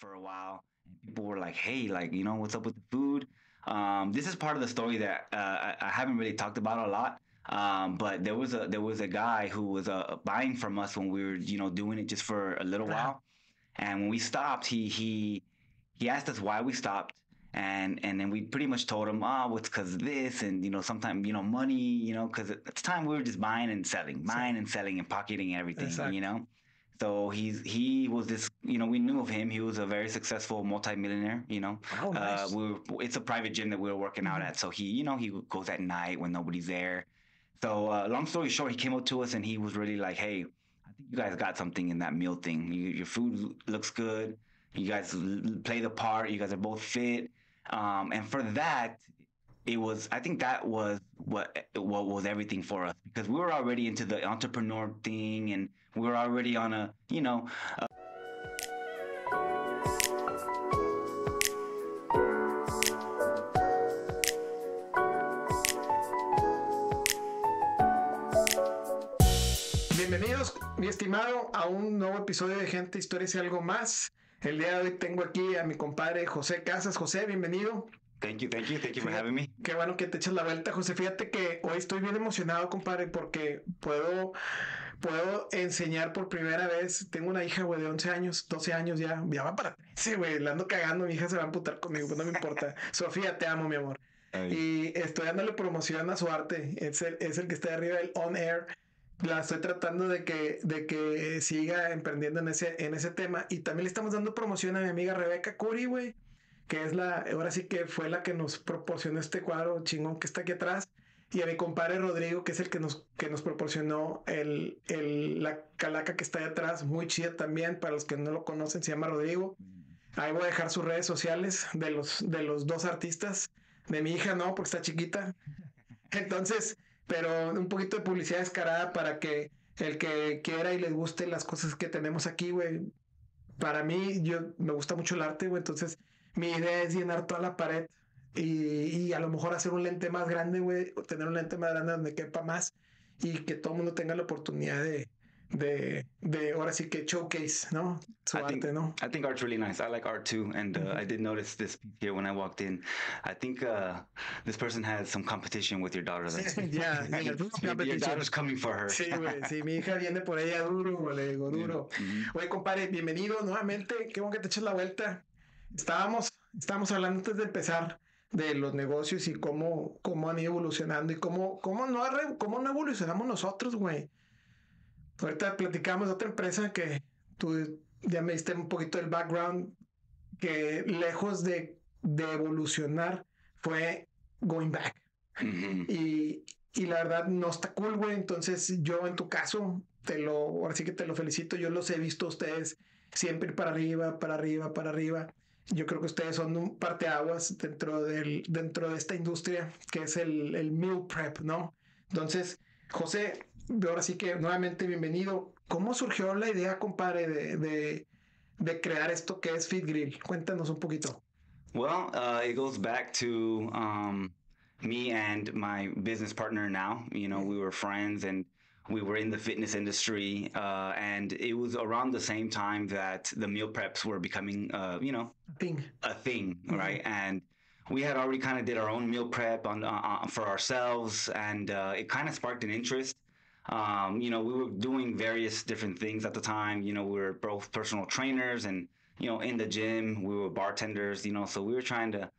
for a while. And people were like, "Hey, like, what's up with the food?" This is part of the story that I haven't really talked about a lot. But there was a guy who was buying from us when we were, doing it just for a little Ajá. while. And when we stopped, he asked us why we stopped, and then we pretty much told him, oh, it's because of this, and sometimes money, because at the time we were just Sí, buying and selling, and pocketing everything, exacto. So he was this, we knew of him. He was a very successful multimillionaire. Oh, nice. It's a private gym that we were working out Ujú. at, so he goes at night when nobody's there. So long story short, he came up to us and he was really like, "Hey, I think you guys got something in that meal thing. Your food looks good. You guys play the part. You guys are both fit." And for that, I think that was what was everything for us, because we were already into the entrepreneur thing, and we were already on a, Bienvenidos, mi estimado, a un nuevo episodio de Gente, Historias y Algo Más. El día de hoy tengo aquí a mi compadre José Casas. José, bienvenido. Thank you for Fíjate, having me. qué bueno que te echas la vuelta, José. Fíjate que hoy estoy bien emocionado, compadre, porque puedo enseñar por primera vez. Tengo una hija, güey, de 11 años, 12 años ya va para 13, güey. La ando cagando, mi hija se va a amputar conmigo, pues no me importa. Sofía, te amo, mi amor. Ay. Y estoy dándole promoción a su arte. Es el que está arriba del on air. La estoy tratando de que siga emprendiendo en ese tema. Y también le estamos dando promoción a mi amiga Rebeca Curi, güey, que ahora sí que fue la que nos proporcionó este cuadro chingón que está aquí atrás. Y a mi compadre Rodrigo, que es el que nos proporcionó la calaca que está ahí atrás, muy chida también. Para los que no lo conocen, se llama Rodrigo. Ahí voy a dejar sus redes sociales de los dos artistas. De mi hija no, porque está chiquita. Entonces, pero un poquito de publicidad descarada para que el que quiera y les guste las cosas que tenemos aquí, güey. Para mí, me gusta mucho el arte, güey. Entonces, mi idea es llenar toda la pared y a lo mejor hacer un lente más grande, güey. O tener un lente más grande donde quepa más y que todo el mundo tenga la oportunidad de ahora sí que showcase, ¿no? Su I think arte, ¿no? I think art's really nice. I like art too, and Ujú. I did notice this piece here when I walked in. I think this person has some competition with your daughter. Then Ya, ya, your, tuvo your competition. daughter's coming for her. Sí, güey, sí, mi hija viene por ella duro, güey, le digo Yeah. duro. Mhm. Oye, compadre, bienvenido nuevamente, qué bueno que te eches la vuelta. Estábamos hablando antes de empezar de los negocios y cómo han ido evolucionando y cómo no evolucionamos nosotros, güey. Ahorita platicamos de otra empresa que tú ya me diste un poquito del background, que lejos de evolucionar fue going back. Mhm. Y la verdad no está cool, güey. Entonces yo en tu caso, ahora sí que te lo felicito. Yo los he visto a ustedes siempre ir para arriba, para arriba, para arriba. Yo creo que ustedes son un parteaguas dentro de esta industria que es el meal prep, ¿no? Entonces, José, ahora sí que nuevamente bienvenido. ¿Cómo surgió la idea, compadre, de crear esto que es Fit Grill? Cuéntanos un poquito. Well, it goes back to me and my business partner now. We were friends, and we were in the fitness industry. And it was around the same time that the meal preps were becoming, Thing. a thing, Mhm. right? And we had already kind of did our own meal prep for ourselves, and it kind of sparked an interest. We were doing various different things at the time. We were both personal trainers, and in the gym, we were bartenders. So we were trying to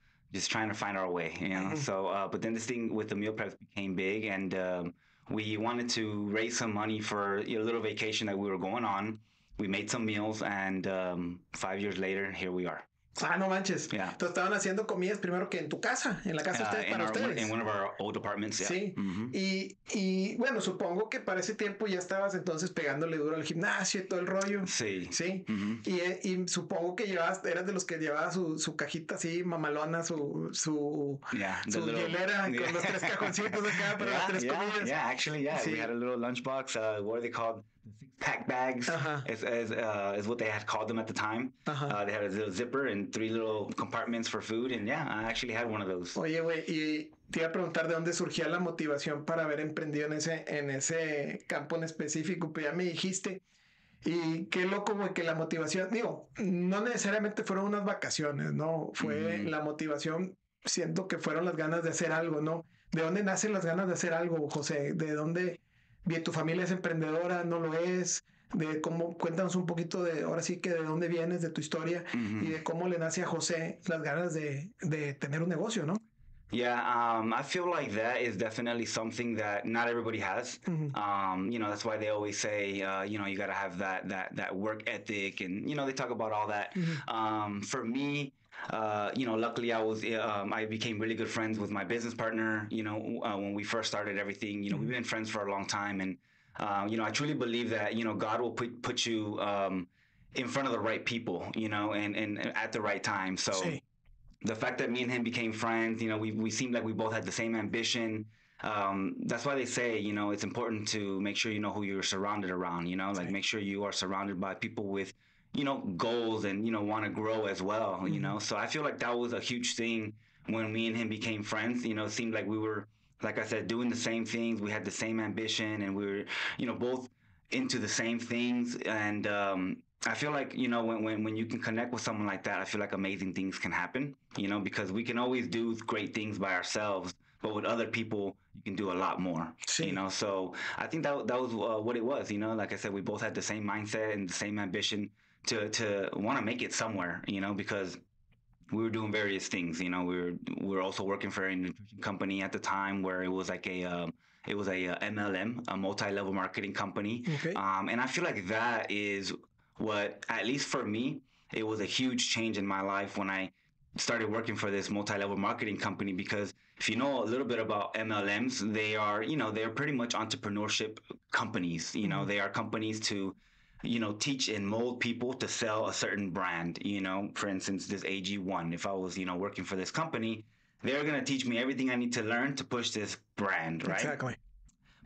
find our way. Mhm. So, but then this thing with the meal preps became big, and we wanted to raise some money for a little vacation that we were going on. We made some meals, and 5 years later, here we are. Ah, no manches. Yeah. Entonces estaban haciendo comidas primero que en tu casa, en la casa de ustedes, para ustedes. In one of our old apartments. Yeah. Sí, Mhm. y bueno, supongo que para ese tiempo ya estabas entonces pegándole duro al gimnasio y todo el rollo. Sí. Sí, Mhm. y supongo que eras de los que llevaba su cajita así mamalona, su Yeah. The su hielera con los 3 cajoncitos acá para las 3 comidas. Yeah, actually, yeah. Sí. We had a little lunchbox. What are they called? Six-pack bags, Ajá. is what they had called them at the time. Ajá. They had a little zipper and 3 little compartments for food, and yeah, I actually had one of those. Oye, güey, y te iba a preguntar de dónde surgía la motivación para haber emprendido en ese campo en específico, pero ya me dijiste. Y qué loco, güey, que la motivación, digo, no necesariamente fueron unas vacaciones, ¿no? Fue la motivación, siento que fueron las ganas de hacer algo, ¿no? ¿De dónde nacen las ganas de hacer algo, José? ¿De dónde bien tu familia es emprendedora, no lo es? De cómo, cuéntanos un poquito de, ahora sí que de dónde vienes, de tu historia y de cómo le nace a José las ganas de tener un negocio, ¿no? Yeah, I feel like that is definitely something that not everybody has. You know, that's why they always say, you know, you got to have that work ethic, and you know, they talk about all that. For me, you know, luckily I became really good friends with my business partner. You know, when we first started everything, you know, we've been friends for a long time, and you know, I truly believe that you know God will put you in front of the right people, you know, and at the right time. So. Sí. The fact that me and him became friends, you know, we seemed like we both had the same ambition. That's why they say, you know, it's important to make sure you know who you're surrounded around, you know, like make sure you are surrounded by people with, you know, goals and, you know, want to grow as well, you know. So I feel like that was a huge thing when me and him became friends. You know, it seemed like we were, like I said, doing the same things. We had the same ambition and we were, you know, both into the same things. And I feel like, you know, when you can connect with someone like that, I feel like amazing things can happen, you know, because we can always do great things by ourselves, but with other people, you can do a lot more, Sí. you know. So I think that was what it was, you know. Like I said, we both had the same mindset and the same ambition to want to make it somewhere, you know, because we were doing various things, you know. We were also working for a nutrition company at the time where it was like a MLM, a multi-level marketing company. Okay. And I feel like that is what, at least for me, it was a huge change in my life when I started working for this multi-level marketing company. Because if you know a little bit about MLMs, they are, you know, they're pretty much entrepreneurship companies. You know, they are companies to, you know, teach and mold people to sell a certain brand. You know, for instance, this AG1, if I was, you know, working for this company, they're going to teach me everything I need to learn to push this brand, right? Exactly.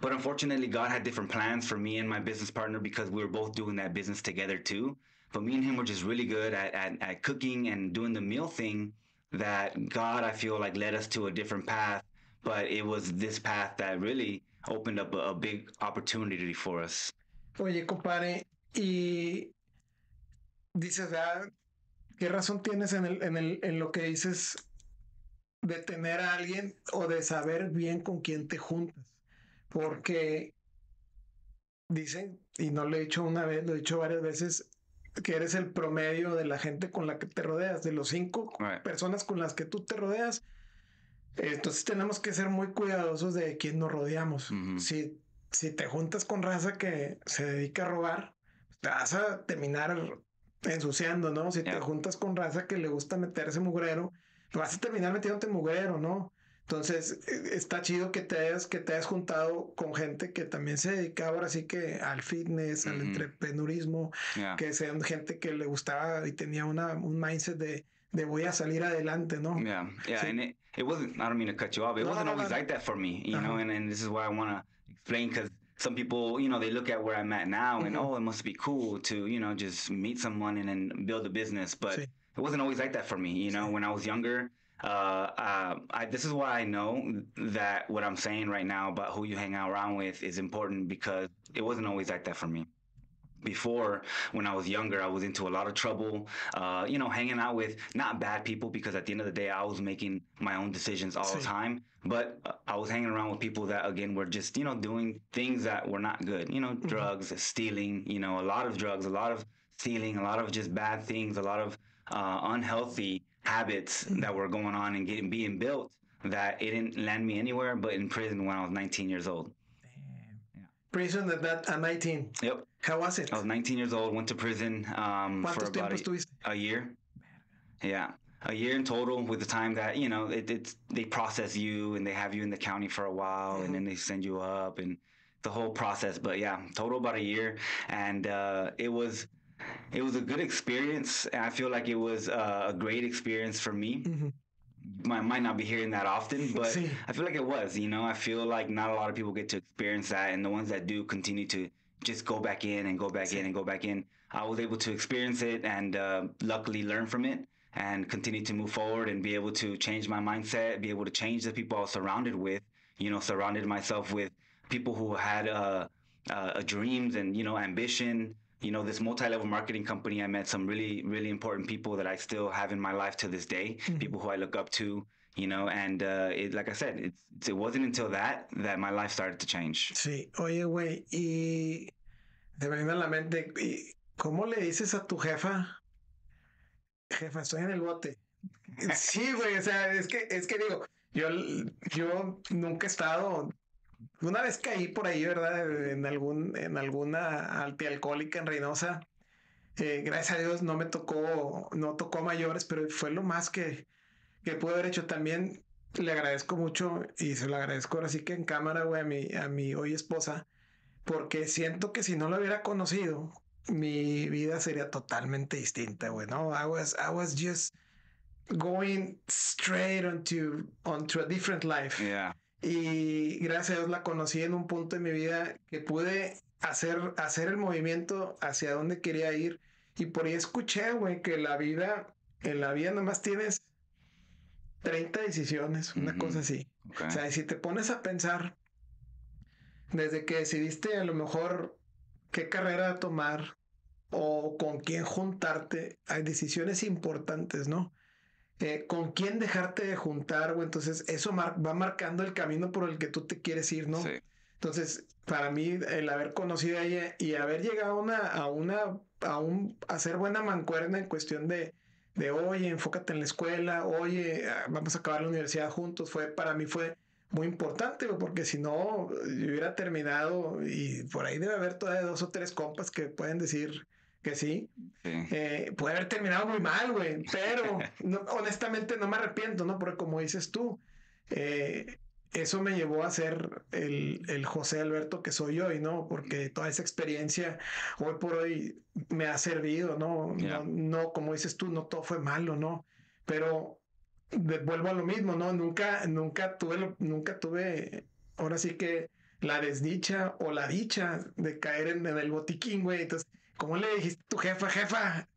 But unfortunately, God had different plans for me and my business partner because we were both doing that business together too. But me and him were just really good at cooking and doing the meal thing, that God, I feel like, led us to a different path. But it was this path that really opened up a big opportunity for us. Oye, compadre, y dices, ah, ¿qué razón tienes en lo que dices de tener a alguien o de saber bien con quién te juntas? Porque dicen, y no lo he dicho una vez, lo he dicho varias veces, que eres el promedio de la gente con la que te rodeas, de los 5 personas con las que tú te rodeas. Entonces tenemos que ser muy cuidadosos de quién nos rodeamos. Si te juntas con raza que se dedica a robar, te vas a terminar ensuciando, ¿no? Si te juntas con raza que le gusta meterse mugrero, vas a terminar metiéndote mugrero, ¿no? Entonces, está chido que te hayas juntado con gente que también se dedica ahora sí que al fitness, al emprendedurismo, que sean gente que le gustaba y tenía un mindset de voy a salir adelante, ¿no? Yeah. Sí. And it wasn't, I don't mean to cut you off, it wasn't always like that for me, you know, and this is why I want to explain, because some people, you know, they look at where I'm at now and, oh, it must be cool to, you know, just meet someone and then build a business. But it wasn't always like that for me. You know, when I was younger, this is why I know that what I'm saying right now about who you hang out around with is important, because it wasn't always like that for me. Before, when I was younger, I was into a lot of trouble, you know, hanging out with not bad people, because at the end of the day, I was making my own decisions all the time. But I was hanging around with people that, again, were just, you know, doing things that were not good, you know, drugs, stealing, you know, a lot of drugs, a lot of stealing, a lot of just bad things, a lot of unhealthy habits that were going on and being built, that it didn't land me anywhere but in prison when I was 19 years old. Prison at 19. Yep. How was it? I was 19 years old, went to prison for about a year. Yeah. A year in total, with the time that, you know, they process you and they have you in the county for a while and then they send you up and the whole process. But yeah, total about a year. And it was a good experience. And I feel like it was a great experience for me. Might not be hearing that often, but I feel like it was, you know. I feel like not a lot of people get to experience that, and the ones that do continue to just go back in and go back in and go back in. I was able to experience it and luckily learn from it and continue to move forward and be able to change my mindset, be able to change the people I was surrounded with, you know, surrounded myself with people who had dreams and, you know, ambition, this multi-level marketing company, I met some really, really important people that I still have in my life to this day, people who I look up to, and like I said, it wasn't until that my life started to change. Sí, oye, güey, y te me viene a la mente, ¿y cómo le dices a tu jefa, estoy en el bote? Sí, güey, o sea, es que digo, yo nunca he estado, una vez caí por ahí, ¿verdad? En alguna antialcohólica en Reynosa. Gracias a Dios no tocó a mayores, pero fue lo más que pude haber hecho. También le agradezco mucho y se lo agradezco ahora sí que en cámara, güey, a mi hoy esposa, porque siento que si no lo hubiera conocido, mi vida sería totalmente distinta, güey, ¿no? I was just going straight onto a different life. Yeah. Y gracias a Dios la conocí en un punto de mi vida que pude hacer el movimiento hacia donde quería ir. Y por ahí escuché, güey, que en la vida nomás tienes 30 decisiones, una cosa así. Okay. O sea, y si te pones a pensar, desde que decidiste a lo mejor qué carrera tomar o con quién juntarte, hay decisiones importantes, ¿no? Con quién dejarte de juntar, güey. Entonces, eso va marcando el camino por el que tú te quieres ir, ¿no? Sí. Entonces, para mí, el haber conocido a ella y haber llegado a hacer buena mancuerna en cuestión de oye, enfócate en la escuela, oye, vamos a acabar la universidad juntos, para mí fue muy importante, güey, porque si no, yo hubiera terminado y por ahí debe haber todavía 2 o 3 compas que pueden decir que sí. Puede haber terminado muy mal, güey, pero honestamente no me arrepiento, ¿no? Porque como dices tú, eso me llevó a ser el José Alberto que soy hoy, ¿no? Porque toda esa experiencia hoy por hoy me ha servido, ¿no? Yeah. No, como dices tú, no todo fue malo, ¿no? Pero vuelvo a lo mismo, ¿no? Nunca tuve, ahora sí que la desdicha o la dicha de caer en el botiquín, güey. Entonces, ¿cómo le dijiste a tu jefa?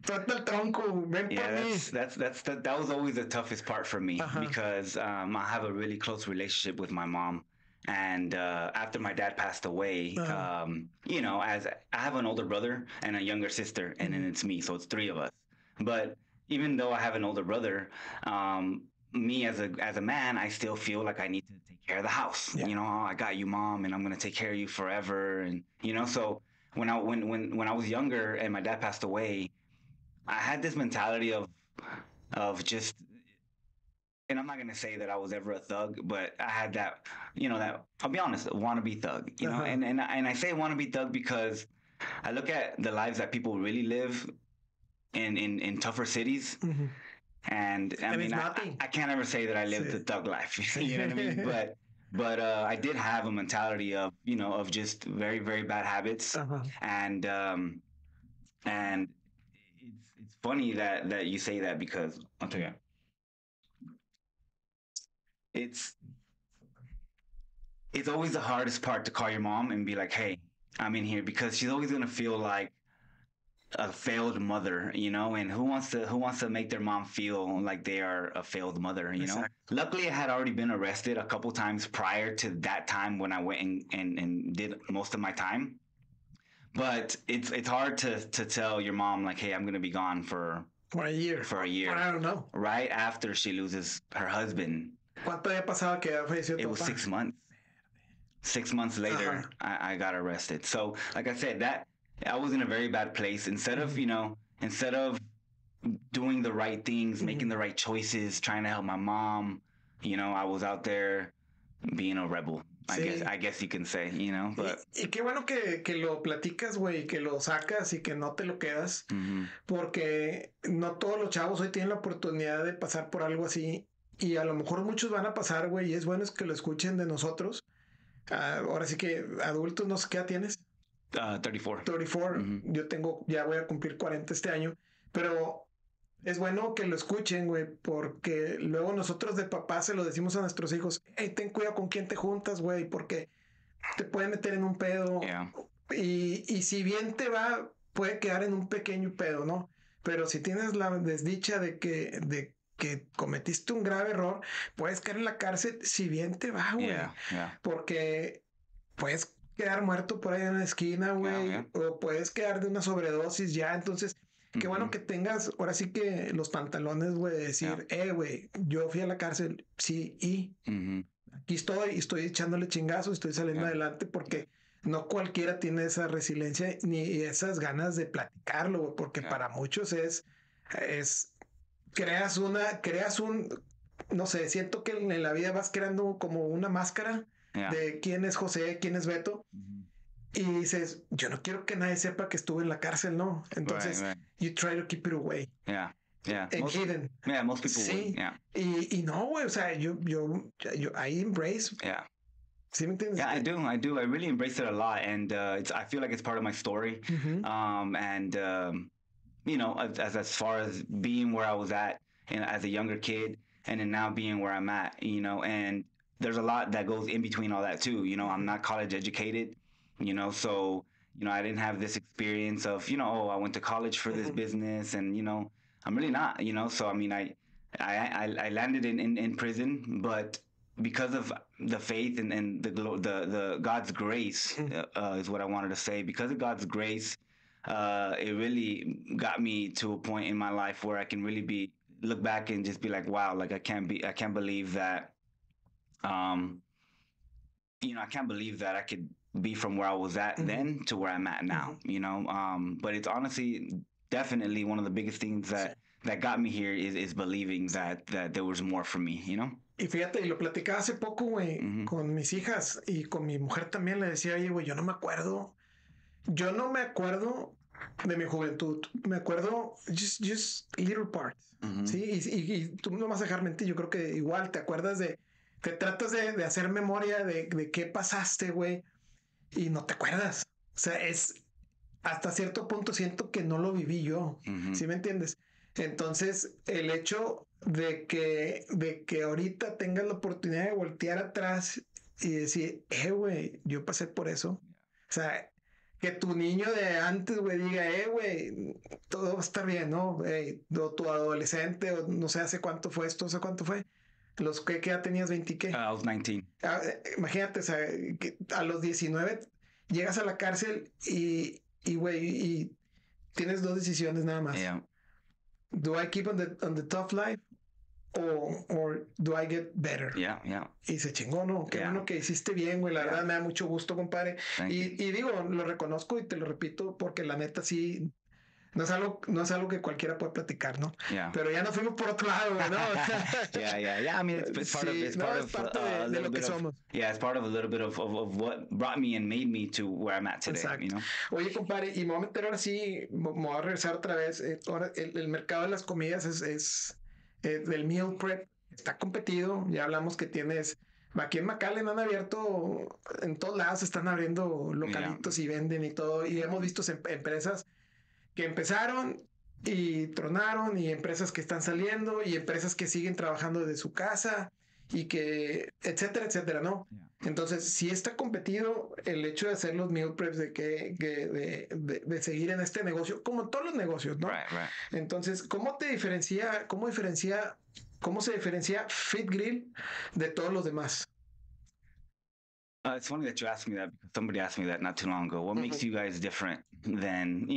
Trata el tronco, ven por mí. That was always the toughest part for me because I have a really close relationship with my mom. And after my dad passed away, as I have an older brother and a younger sister, and then it's me, so it's 3 of us. But even though I have an older brother, me as a man, I still feel like I need to take care of the house. Yeah. I got you, mom, and I'm gonna take care of you forever. And so when I was younger and my dad passed away, I had this mentality of just, and I'm not gonna say that I was ever a thug, but I had that, that, I'll be honest, wannabe thug, know, and I say wannabe thug because I look at the lives that people really live in tougher cities, and I mean, I can't ever say that I lived the thug life, you know what I mean? But I did have a mentality of, of just very, very bad habits, and it's funny that you say that because I'll tell you, it's always the hardest part to call your mom and be like, hey, I'm in here, because she's always gonna feel like a failed mother, and who wants to make their mom feel like they are a failed mother, Exactly. Luckily, I had already been arrested a couple times prior to that time when I went and did most of my time. But it's hard to tell your mom, like, hey, I'm going to be gone for a year. Or I don't know. Right after she loses her husband. ¿Cuánto había pasado que falleció tu papá? It was 6 months. 6 months later, I got arrested. So, like I said, that I was in a very bad place. Instead of doing the right things, making the right choices, trying to help my mom, I was out there being a rebel. I guess you can say, but... Y qué bueno que lo platicas, güey, que lo sacas y que no te lo quedas, porque no todos los chavos hoy tienen la oportunidad de pasar por algo así, y a lo mejor muchos van a pasar, güey, y es bueno que lo escuchen de nosotros. Ahora sí que adultos, no sé qué edad tienes. 34. 34. Yo ya voy a cumplir 40 este año, pero es bueno que lo escuchen, güey, porque luego nosotros de papá se lo decimos a nuestros hijos, hey, ten cuidado con quién te juntas, güey, porque te puede meter en un pedo. Yeah. Y si bien te va, puede quedar en un pequeño pedo, ¿no? Pero si tienes la desdicha de que cometiste un grave error, puedes caer en la cárcel si bien te va, güey. Yeah. Porque puedes quedar muerto por ahí en la esquina, güey, yeah. o puedes quedar de una sobredosis ya. Entonces, qué bueno que tengas ahora sí que los pantalones, güey, de decir, güey, yo fui a la cárcel, sí, y aquí estoy echándole chingazos, estoy saliendo adelante porque no cualquiera tiene esa resiliencia ni esas ganas de platicarlo, güey, porque para muchos es, creas un, no sé, siento que en la vida vas creando como una máscara de quién es José, quién es Beto. Y dices, yo no quiero que nadie sepa que estuve en la cárcel, ¿no? Entonces, you try to keep it away. Yeah. And hidden. Yeah, most people sí. would. Yeah. Y no, güey, o sea, yo, I embrace. Yeah. ¿Sí me entiendes? Yeah, I do. I really embrace it a lot. And I feel like it's part of my story. You know, as far as being where I was at and as a younger kid and then now being where I'm at, you know, and there's a lot that goes in between all that too. You know, I'm not college educated, you know, so, you know, I didn't have this experience of, you know, oh, I went to college for this business and, you know, I'm really not, you know, so, I mean, I landed in prison, but because of the faith and the God's grace is what I wanted to say. Because of God's grace, it really got me to a point in my life where I can really look back and just be like, wow, like I can't believe that, you know, I can't believe that I could be from where I was at then to where I'm at now, you know? But it's honestly definitely one of the biggest things that got me here is believing that there was more for me, you know? Y fíjate, y lo platicaba hace poco, güey, con mis hijas y con mi mujer también. Le decía, oye, güey, yo no me acuerdo de mi juventud. Me acuerdo just little parts, ¿sí? Y tú no vas a dejar mentir. Yo creo que igual te acuerdas te tratas de hacer memoria de qué pasaste, güey, y no te acuerdas. O sea, hasta cierto punto siento que no lo viví yo, ¿sí me entiendes? Entonces, el hecho de que ahorita tengas la oportunidad de voltear atrás y decir, güey, yo pasé por eso. O sea, que tu niño de antes, güey, diga, güey, todo va a estar bien, ¿no? Tu adolescente, o no sé hace cuánto fue esto, ¿hace cuánto fue? ¿Qué edad tenías? ¿20 qué? I was 19. Imagínate, o sea, que a los 19 llegas a la cárcel y güey, y tienes dos decisiones nada más. Yeah. Do I keep on the tough life or do I get better? Yeah. Y se chingó, ¿no? Qué bueno que hiciste bien, güey. La verdad me da mucho gusto, compadre. Y digo, lo reconozco y te lo repito porque la neta sí no es algo que cualquiera puede platicar, ¿no? Yeah. Pero ya nos fuimos por otro lado, güey, ¿no? Yeah. I mean, it's part of de lo que somos. Yeah, it's part of a little bit of what brought me and made me to where I'm at today. Exacto. You know? Oye, compadre, y me voy a meter ahora sí, me voy a regresar otra vez. Ahora el mercado de las comidas es del meal prep, está competido. Ya hablamos que tienes. Aquí en McAllen han abierto, en todos lados están abriendo localitos y venden y todo. Y hemos visto empresas que empezaron y tronaron, y empresas que están saliendo, y empresas que siguen trabajando desde su casa, y que, etcétera, ¿no? Entonces, si está competido el hecho de hacer los meal preps, de seguir en este negocio, como en todos los negocios, ¿no? Right. Entonces, ¿cómo se diferencia Fit Grill de todos los demás? It's funny that you asked me that because somebody asked me that not too long ago. What makes you guys different than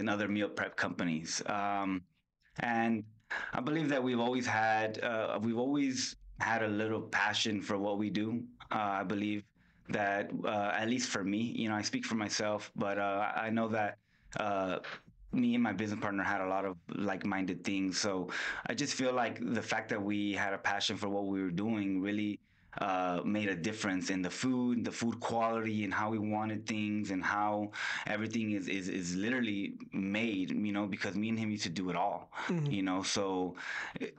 other meal prep companies? And I believe that we've always had a little passion for what we do. I believe that at least for me, I speak for myself, but I know that me and my business partner had a lot of like-minded things. So I just feel like the fact that we had a passion for what we were doing really made a difference in the food quality, and how we wanted things, and how everything is literally made, because me and him used to do it all, so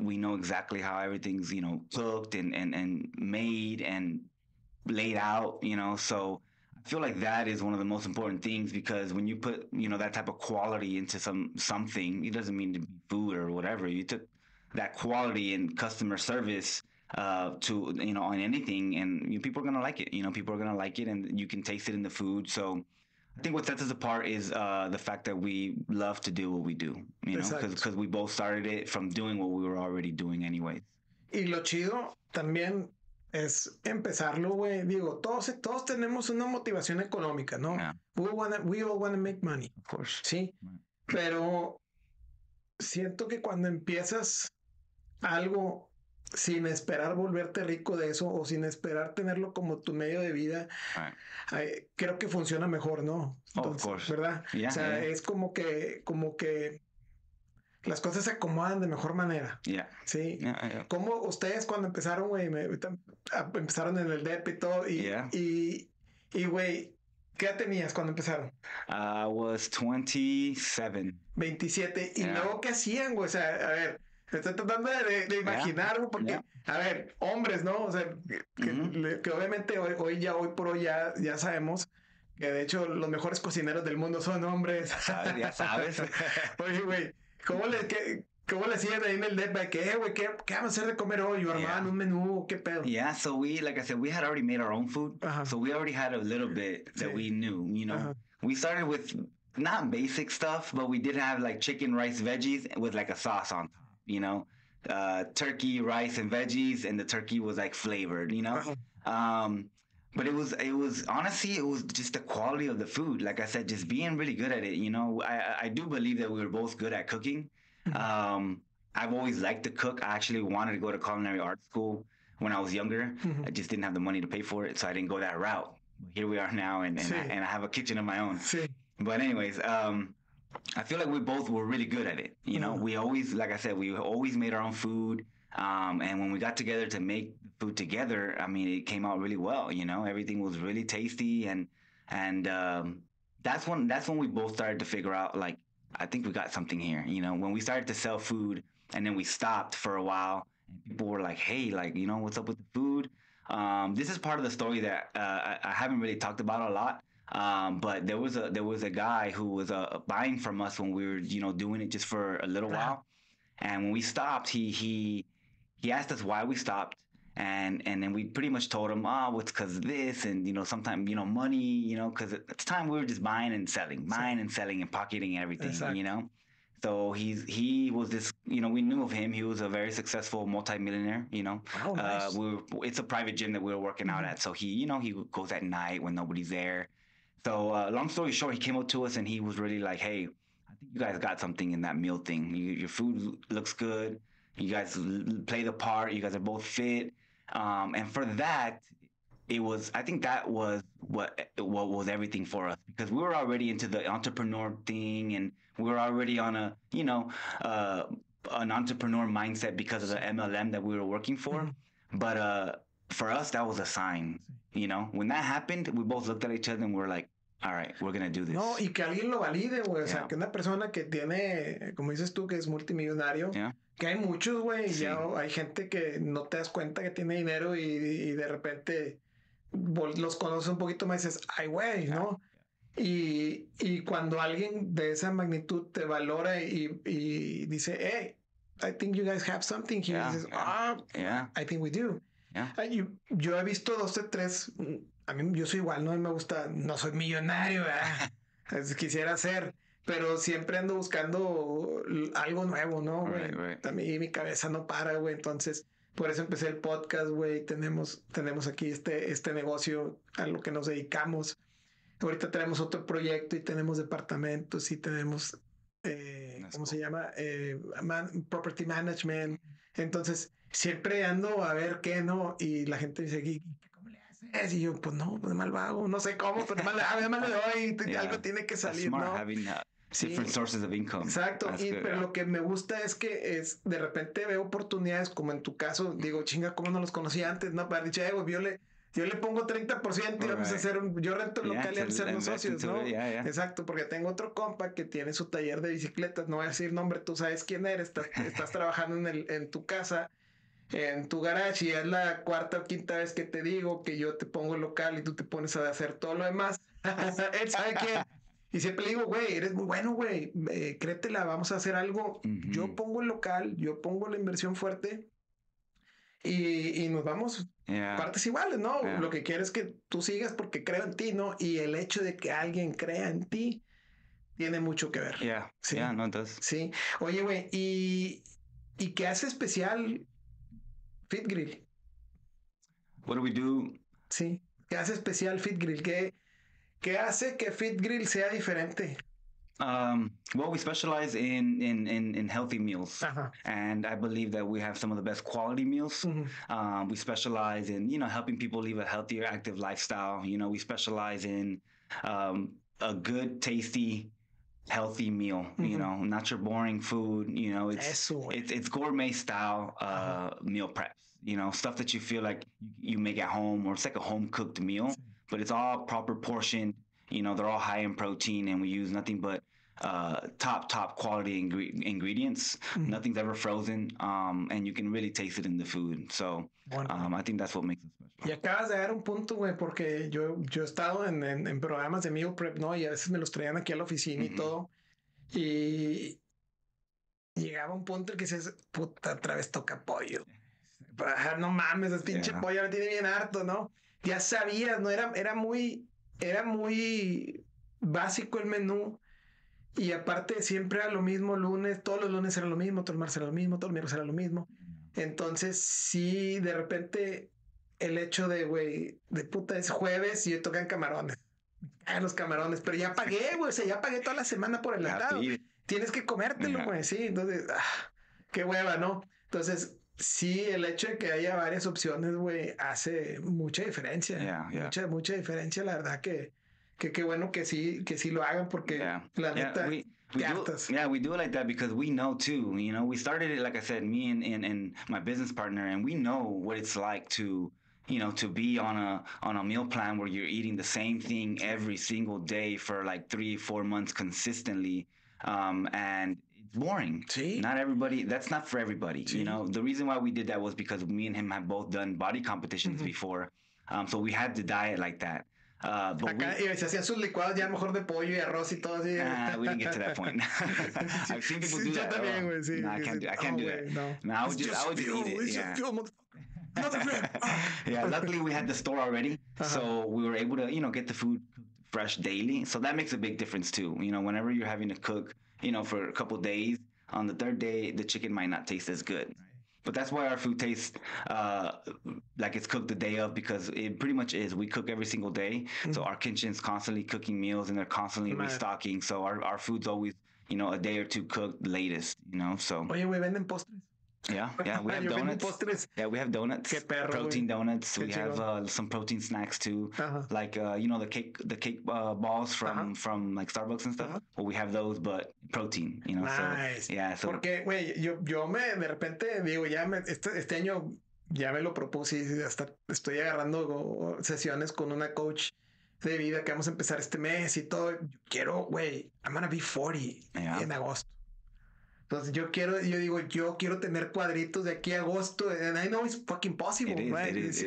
we know exactly how everything's, cooked and made and laid out, so I feel like that is one of the most important things, because when you put, that type of quality into something, it doesn't mean to be food or whatever. You took that quality and customer service to on anything, and people are gonna like it. People are gonna like it, and you can taste it in the food. So I think what sets us apart is the fact that we love to do what we do. Because we both started it from doing what we were already doing anyways. Y lo chido también, es empezarlo, güey. Digo, todos tenemos una motivación económica, ¿no? Yeah, We all wanna make money, of course. sí. Right. Pero siento que cuando empiezas algo sin esperar volverte rico de eso o sin esperar tenerlo como tu medio de vida, Right. creo que funciona mejor, ¿no? Oh, of Entonces, course. ¿verdad? Yeah, O sea, yeah. es como que las cosas se acomodan de mejor manera. Yeah. Sí. Yeah. ¿Cómo ustedes cuando empezaron, güey, empezaron en el DEP y todo? Yeah. Y, güey, ¿qué edad tenías cuando empezaron? I was 27. 27. ¿Y Yeah. luego qué hacían, güey? O sea, a ver, me estoy tratando de imaginar, güey, porque, Yeah. a ver, hombres, ¿no? O sea, que obviamente hoy por hoy ya sabemos que de hecho los mejores cocineros del mundo son hombres. Ya sabes. Oye, güey, ¿cómo le hacían ahí en el depa? Güey, ¿qué vamos a hacer de comer hoy? ¿O armaban un menú? ¿Qué pedo? Yeah, so like I said, we had already made our own food. So we already had a little bit that we knew, you know. We started with not basic stuff, but we did have like chicken, rice, veggies with like a sauce on top, you know. Turkey, rice, and veggies, and the turkey was like flavored, you know. But it was honestly, it was just the quality of the food. Like I said, just being really good at it. You know, I do believe that we were both good at cooking. I've always liked to cook. I actually wanted to go to culinary art school when I was younger. I just didn't have the money to pay for it, so I didn't go that route. Here we are now, and I have a kitchen of my own. But anyways, I feel like we both were really good at it. You know, we always, like I said, we always made our own food. And when we got together to make food together, I mean, it came out really well. You know, everything was really tasty, and that's when we both started to figure out, like, I think we got something here. You know, when we started to sell food, and then we stopped for a while, and people were like, "Hey, like, you know, what's up with the food?" This is part of the story that I haven't really talked about a lot. But there was a guy who was buying from us when we were, you know, doing it just for a little while, and when we stopped, he asked us why we stopped, and then we pretty much told him, it's because of this, and you know, sometimes, you know, money, you know, because at the time we were just buying and selling and pocketing everything, you know. So he was this, you know, we knew of him. He was a very successful multimillionaire, you know. Oh, nice. It's a private gym that we were working out at. So he, you know, he goes at night when nobody's there. So long story short, he came up to us and he was really like, "Hey, I think you guys got something in that meal thing. Your food looks good. You guys play the part. You guys are both fit." And for that, I think that was what was everything for us, because we were already into the entrepreneur thing, and we were already on a, you know, an entrepreneur mindset because of the MLM that we were working for. But for us, that was a sign. You know, when that happened, we both looked at each other and we're like, all right, we're going to do this. No, y que alguien lo valide, güey. O sea, que una persona que tiene, como dices tú, que es multimillonario, que hay muchos, güey. Ya hay gente que no te das cuenta que tiene dinero y de repente los conoces un poquito más y dices, ay, güey, ¿no? Y cuando alguien de esa magnitud te valora y dice, hey, I think you guys have something here. Y dices, I think we do. Yo he visto 2 o 3. A mí, yo soy igual, ¿no? A mí me gusta, no soy millonario, quisiera ser, pero siempre ando buscando algo nuevo, ¿no? Right. A mí mi cabeza no para, güey. Entonces, por eso empecé el podcast, güey. Tenemos aquí este negocio a lo que nos dedicamos. Ahorita tenemos otro proyecto y tenemos departamentos y tenemos, ¿cómo se llama? Property management. Entonces, siempre ando a ver qué, ¿no? Y la gente dice, ¿cómo le haces? Y yo, pues no, pues mal vago, no sé cómo, pero mal le doy, algo tiene que salir, smart, ¿no? Having different sources of income. Exacto, pero lo que me gusta es que de repente veo oportunidades, como en tu caso, digo, chinga, ¿cómo no los conocía antes? No, para dicho, yo le pongo 30% y vamos a hacer yo rento el local y vamos a ser los socios, ¿no? Exacto, porque tengo otro compa que tiene su taller de bicicletas, no voy a decir nombre, tú sabes quién eres, estás trabajando en tu casa, en tu garage, y es la 4ª o 5ª vez que te digo que yo te pongo el local y tú te pones a hacer todo lo demás. Él sabe quién. Y siempre le digo, güey, eres muy bueno, güey, créetela, vamos a hacer algo. Yo pongo el local, yo pongo la inversión fuerte y nos vamos partes iguales, ¿no? Lo que quiero es que tú sigas porque creo en ti, ¿no? Y el hecho de que alguien crea en ti tiene mucho que ver. No, entonces. Sí. Oye, güey, ¿y qué hace especial Fit Grill? What do we do? Sí. ¿Qué hace especial Fit Grill? ¿Qué hace que Fit Grill sea diferente? Well, we specialize in healthy meals, Ajá. and I believe that we have some of the best quality meals. We specialize in helping people live a healthier, active lifestyle. We specialize in a good, tasty, healthy meal. Not your boring food. It's gourmet style meal preps. Stuff that you feel like you make at home, or it's like a home cooked meal, but it's all proper portioned. They're all high in protein, and we use nothing but top quality ingredients. Nothing's ever frozen, and you can really taste it in the food. So I think that's what makes it special. Y acabas de dar un punto, güey, porque yo he estado en programas de meal prep, ¿no? Y a veces me los traían aquí a la oficina y todo. Y llegaba un punto en que dices, puta, otra vez toca pollo. No mames, es pinche pollo me tiene bien harto, ¿no? Ya sabías, ¿no? Era muy básico el menú. Y aparte siempre era lo mismo lunes, todos los lunes era lo mismo, todos los martes era lo mismo, todos los miércoles era lo mismo. Entonces sí, de repente el hecho de, güey, de puta es jueves y hoy tocan camarones. Los camarones, pero ya pagué, güey, o sea, ya pagué toda la semana por el atado. Tienes que comértelo, güey, sí. Entonces, qué hueva, ¿no? Entonces, sí, el hecho de que haya varias opciones, güey, hace mucha diferencia. Mucha diferencia, la verdad que qué bueno que sí lo hagan porque la neta we do it like that because we know too. We started it, like I said, me and my business partner, and we know what it's like to be on a meal plan where you're eating the same thing every single day for like 3-4 months consistently, and it's boring. Sí. That's not for everybody. Sí. The reason why we did that was because me and him have both done body competitions before, so we had to diet like that. Acá se hacían sus licuados ya mejor de pollo y arroz y todo así. We didn't get to that point. I've seen people do that. También, güey, sí. No, I can't do that. No, I would just eat it. Yeah, luckily we had the store already, so we were able to, get the food fresh daily. So that makes a big difference too. Whenever you're having to cook, for a couple of days, on the third day, the chicken might not taste as good. But that's why our food tastes like it's cooked the day of, because it pretty much is. We cook every single day. So our kitchen's constantly cooking meals, and they're constantly restocking. So our food's always, a day or two cooked latest, so. Oye, güey, ¿venden postres? Yeah, we have donuts. Yeah, we have donuts. Qué perro, protein güey. Donuts. We have some protein snacks too, like the cake balls from like Starbucks and stuff. Well, we have those, but protein. Nice. So yeah. So porque, güey, yo de repente digo, este año ya me lo propuse y hasta estoy agarrando sesiones con una coach de vida que vamos a empezar este mes y todo. Quiero, güey, I'm gonna be 40 en agosto. Entonces yo quiero tener cuadritos de aquí a agosto, and I know it's fucking possible, right? It's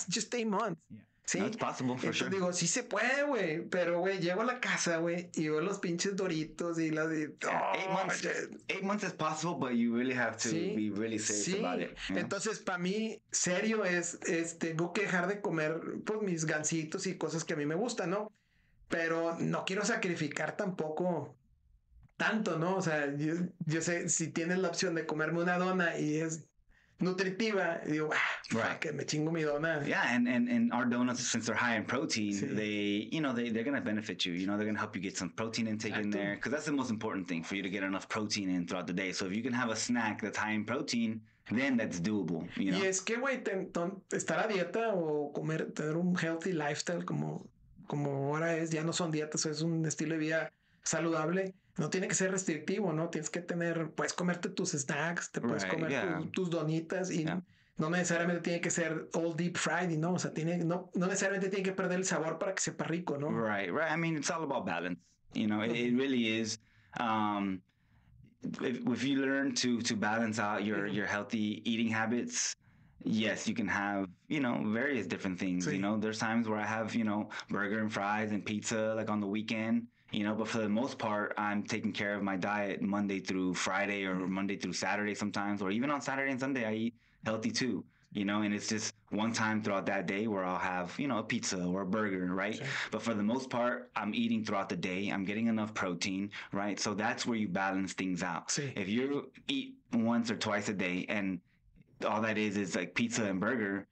just 8 months. Yeah. Sí, no, it's possible for sure. Digo, sí se puede, güey, pero güey, llego a la casa, güey, y veo los pinches Doritos y las de 8 months is possible, but you really have to be really serious about it. Entonces, para mí, serio es tengo que dejar de comer pues mis gansitos y cosas que a mí me gustan, ¿no? Pero no quiero sacrificar tampoco tanto, ¿no? O sea, yo sé, si tienes la opción de comerme una dona y es nutritiva, digo, que me chingo mi dona. Yeah, and our donuts, since they're high in protein, they're going to benefit you. They're going to help you get some protein intake in there, because that's the most important thing, for you to get enough protein in throughout the day. So if you can have a snack that's high in protein, then that's doable. Y es que, güey, estar a dieta o tener un healthy lifestyle como ahora ya no son dietas, es un estilo de vida saludable. No tiene que ser restrictivo, ¿no? Tienes que puedes comerte tus snacks, te puedes comer tus donitas y no necesariamente tiene que ser all deep fried, ¿no? O sea, no necesariamente tiene que perder el sabor para que sepa rico, ¿no? Right. I mean, it's all about balance. It really is. If you learn to balance out your healthy eating habits, yes, you can have, various different things. There's times where I have, burger and fries and pizza like on the weekend. But for the most part, I'm taking care of my diet Monday through Friday or Monday through Saturday sometimes, or even on Saturday and Sunday, I eat healthy too, and it's just one time throughout that day where I'll have, a pizza or a burger, right? Sure. But for the most part, I'm eating throughout the day. I'm getting enough protein, right? So that's where you balance things out. Sí. If you eat once or twice a day and all that is like pizza and burger,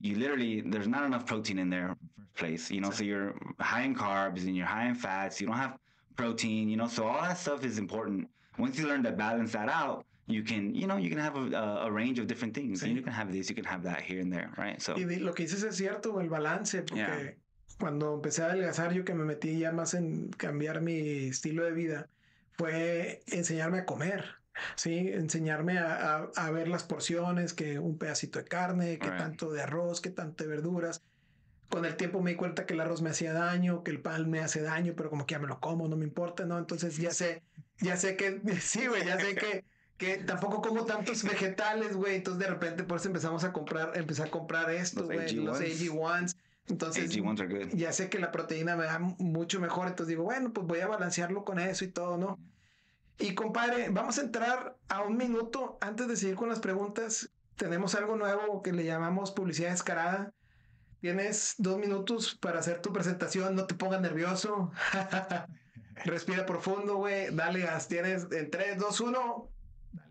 There's not enough protein in there in the first place, so you're high in carbs and you're high in fats. You don't have protein, so all that stuff is important. Once you learn to balance that out, you can have a range of different things. Sí. You can have this, you can have that here and there, right? So Y lo que dices es cierto, el balance, porque cuando empecé a adelgazar, yo que me metí ya más en cambiar mi estilo de vida, fue enseñarme a comer. Sí, enseñarme a ver las porciones, que un pedacito de carne, que tanto de arroz, que tanto de verduras. Con el tiempo me di cuenta que el arroz me hacía daño, que el pan me hace daño, pero como que ya me lo como, no me importa, ¿no? Entonces ya sé que, sí, güey, ya sé que tampoco como tantos vegetales, güey. Entonces de repente por eso empecé a comprar estos, güey, los AG1s. Entonces AG1s are good. Ya sé que la proteína me da mucho mejor, entonces digo, bueno, pues voy a balancearlo con eso y todo, ¿no? Y compadre, vamos a entrar a un minuto antes de seguir con las preguntas. Tenemos algo nuevo que le llamamos publicidad descarada. Tienes 2 minutos para hacer tu presentación, no te pongas nervioso. Respira profundo, güey. Dale gas. Tienes en 3, 2, 1. Dale.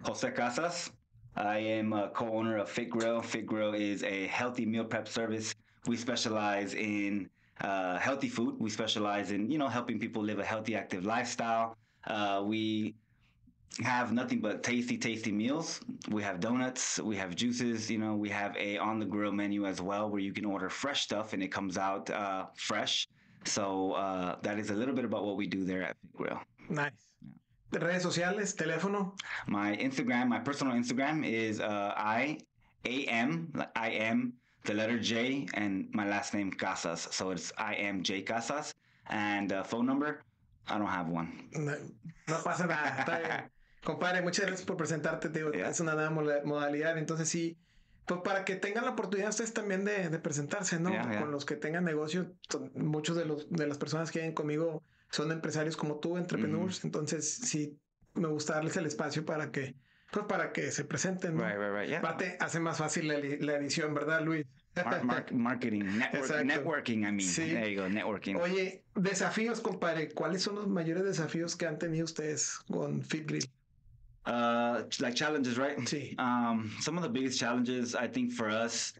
José Casas. I am a co-owner of Fit Grill. Fit Grill is a healthy meal prep service. We specialize in healthy food. We specialize in, helping people live a healthy, active lifestyle. We have nothing but tasty meals. We have donuts, we have juices, we have a on the grill menu as well where you can order fresh stuff and it comes out fresh. So that is a little bit about what we do there at Fit Grill. Nice. Yeah. Redes sociales, teléfono. My personal Instagram is I am the letter J and my last name Casas. So it's I am J Casas. And phone number, I don't have one. No pasa nada, está bien. Compadre, muchas gracias por presentarte, tío. Es una nueva modalidad, entonces sí, pues para que tengan la oportunidad ustedes también de presentarse, ¿no? Con los que tengan negocio, muchos de las personas que vienen conmigo son empresarios como tú, entrepreneurs, entonces sí, me gusta darles el espacio para que se presenten, ¿no? Right, yeah. Aparte, hace más fácil la edición, ¿verdad, Luis? Marketing, networking, I mean. Sí. There you go, networking. Oye, desafíos, compadre. ¿Cuáles son los mayores desafíos que han tenido ustedes con Fit Grill? Like challenges, right? Sí. Some of the biggest challenges, I think, for us,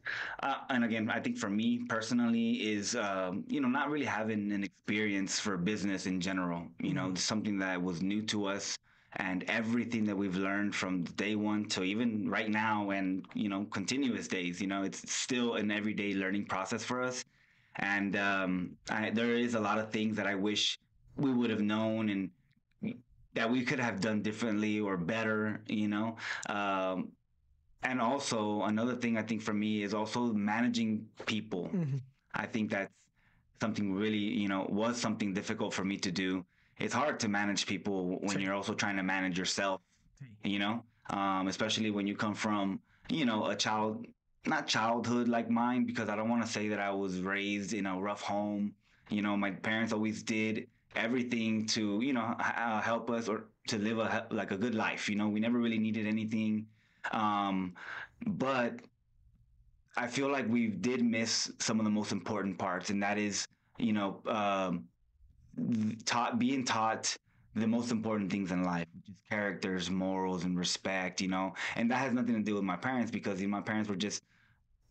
and again, I think for me personally, is not really having an experience for business in general. Something that was new to us. And everything that we've learned from day one to even right now and, continuous days, it's still an everyday learning process for us. And there is a lot of things that I wish we would have known and that we could have done differently or better, And also another thing I think for me is also managing people. Mm-hmm. I think that's something really, was something difficult for me to do. It's hard to manage people when you're also trying to manage yourself, especially when you come from, not childhood like mine, because I don't want to say that I was raised in a rough home. My parents always did everything to, help us or to live a good life. We never really needed anything. But I feel like we did miss some of the most important parts, and that is, being taught the most important things in life, which is characters, morals, and respect, and that has nothing to do with my parents because my parents were just,